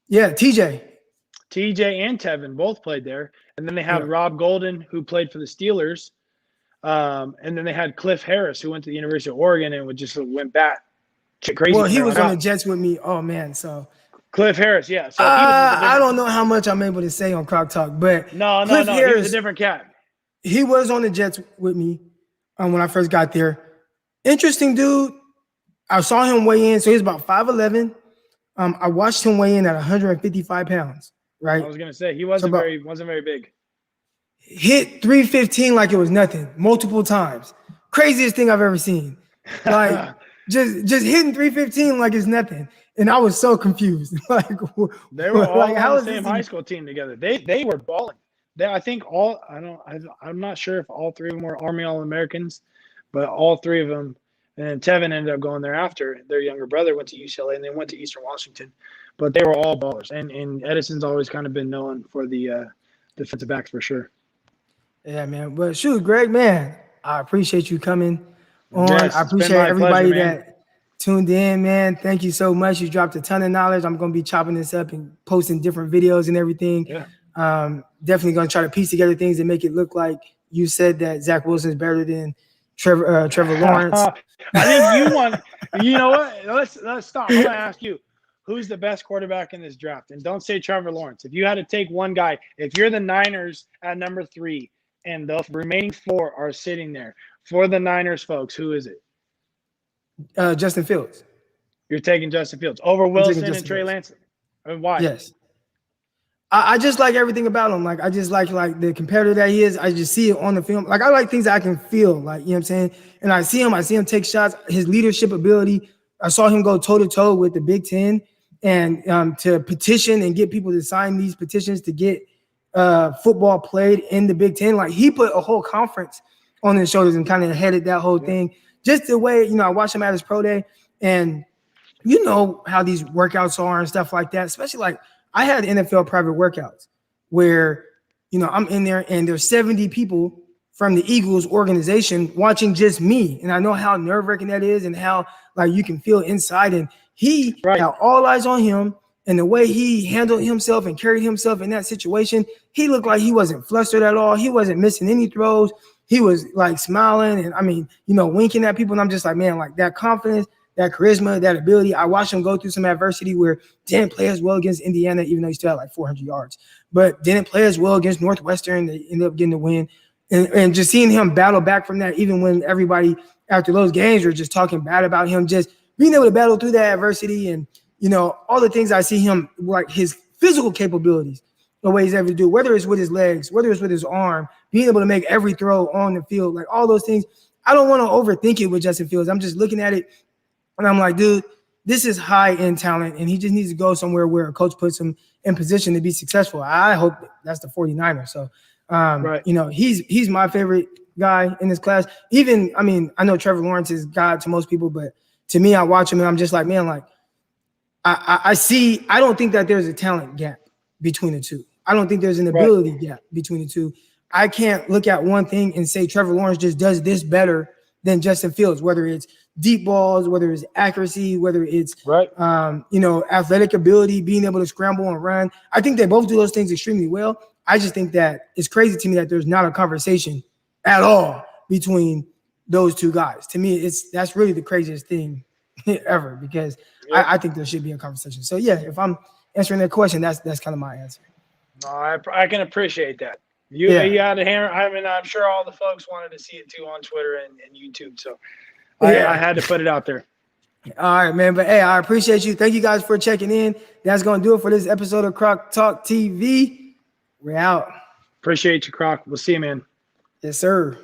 Yeah, TJ and Tevin both played there. And then they had Rob Golden, who played for the Steelers. And then they had Cliff Harris, who went to the University of Oregon and went back crazy. Well, he was on the Jets with me. Oh, man, so – Cliff Harris, yeah. So I don't know how much I'm able to say on Croc Talk, but no, he was a different cat. He was on the Jets with me when I first got there. Interesting dude. I saw him weigh in, so he's about 5'11". I watched him weigh in at 155 pounds. Right. I was gonna say he wasn't very big. Hit 315 like it was nothing multiple times. Craziest thing I've ever seen. Like just hitting 315 like it's nothing. And I was so confused. Like they were all on the same high school team together. They were balling. I'm not sure if all 3 of them were Army All-Americans, but all 3 of them. And then Tevin ended up going there after. Their younger brother went to UCLA and they went to Eastern Washington. But they were all ballers. And Edison's always kind of been known for the defensive backs for sure. Yeah, man. But shoot, Greg, man, I appreciate you coming on. Yes, I appreciate everybody that tuned in, man. Thank you so much. You dropped a ton of knowledge. I'm going to be chopping this up and posting different videos and everything. Yeah. Definitely going to try to piece together things and make it look like you said that Zach Wilson is better than Trevor Lawrence. I think you want. You know what? Let's stop. I'm gonna ask you, who's the best quarterback in this draft? And don't say Trevor Lawrence. If you had to take one guy, if you're the Niners at number 3, and the remaining 4 are sitting there for the Niners, folks, who is it? Justin Fields. You're taking Justin Fields over Wilson and Trey Lance. And why? Yes. I just like everything about him. Like, I just like the competitor that he is. I just see it on the film. Like, I like things that I can feel, like, you know what I'm saying? And I see him take shots, his leadership ability. I saw him go toe-to-toe with the Big Ten and to petition and get people to sign these petitions to get football played in the Big Ten. Like, he put a whole conference on his shoulders and kind of headed that whole thing. Just the way, I watched him at his pro day, and you know how these workouts are and stuff like that, especially like, I had NFL private workouts where, I'm in there and there's 70 people from the Eagles organization watching just me. And I know how nerve-wracking that is and how, like, you can feel inside. And he had all eyes on him, and the way he handled himself and carried himself in that situation, he looked like he wasn't flustered at all. He wasn't missing any throws. He was like smiling and winking at people. And I'm just like, man, like that confidence, that charisma, that ability. I watched him go through some adversity where didn't play as well against Indiana, even though he still had like 400 yards, but didn't play as well against Northwestern. They ended up getting the win. And just seeing him battle back from that, even when everybody after those games were just talking bad about him, just being able to battle through that adversity and, all the things I see him, like his physical capabilities, the way he's able to do, whether it's with his legs, whether it's with his arm, being able to make every throw on the field, like all those things. I don't want to overthink it with Justin Fields. I'm just looking at it and I'm like, dude, this is high-end talent, and he just needs to go somewhere where a coach puts him in position to be successful. I hope that's the 49ers. So, he's my favorite guy in this class. Even, I know Trevor Lawrence is God to most people, but to me, I watch him and I'm just like, man, like, I don't think that there's a talent gap between the two. I don't think there's an ability gap between the two. I can't look at one thing and say Trevor Lawrence just does this better than Justin Fields, whether it's deep balls, whether it's accuracy, whether it's athletic ability, being able to scramble and run. I think they both do those things extremely well. I just think that it's crazy to me that there's not a conversation at all between those two guys. To me, that's really the craziest thing ever, because I think there should be a conversation. So yeah, if I'm answering that question, that's kind of my answer. No, I can appreciate that. You had a hammer. I'm sure all the folks wanted to see it too on Twitter and YouTube. So I had to put it out there. All right, man. But hey, I appreciate you. Thank you guys for checking in. That's going to do it for this episode of Croc Talk TV. We're out. Appreciate you, Croc. We'll see you, man. Yes, sir.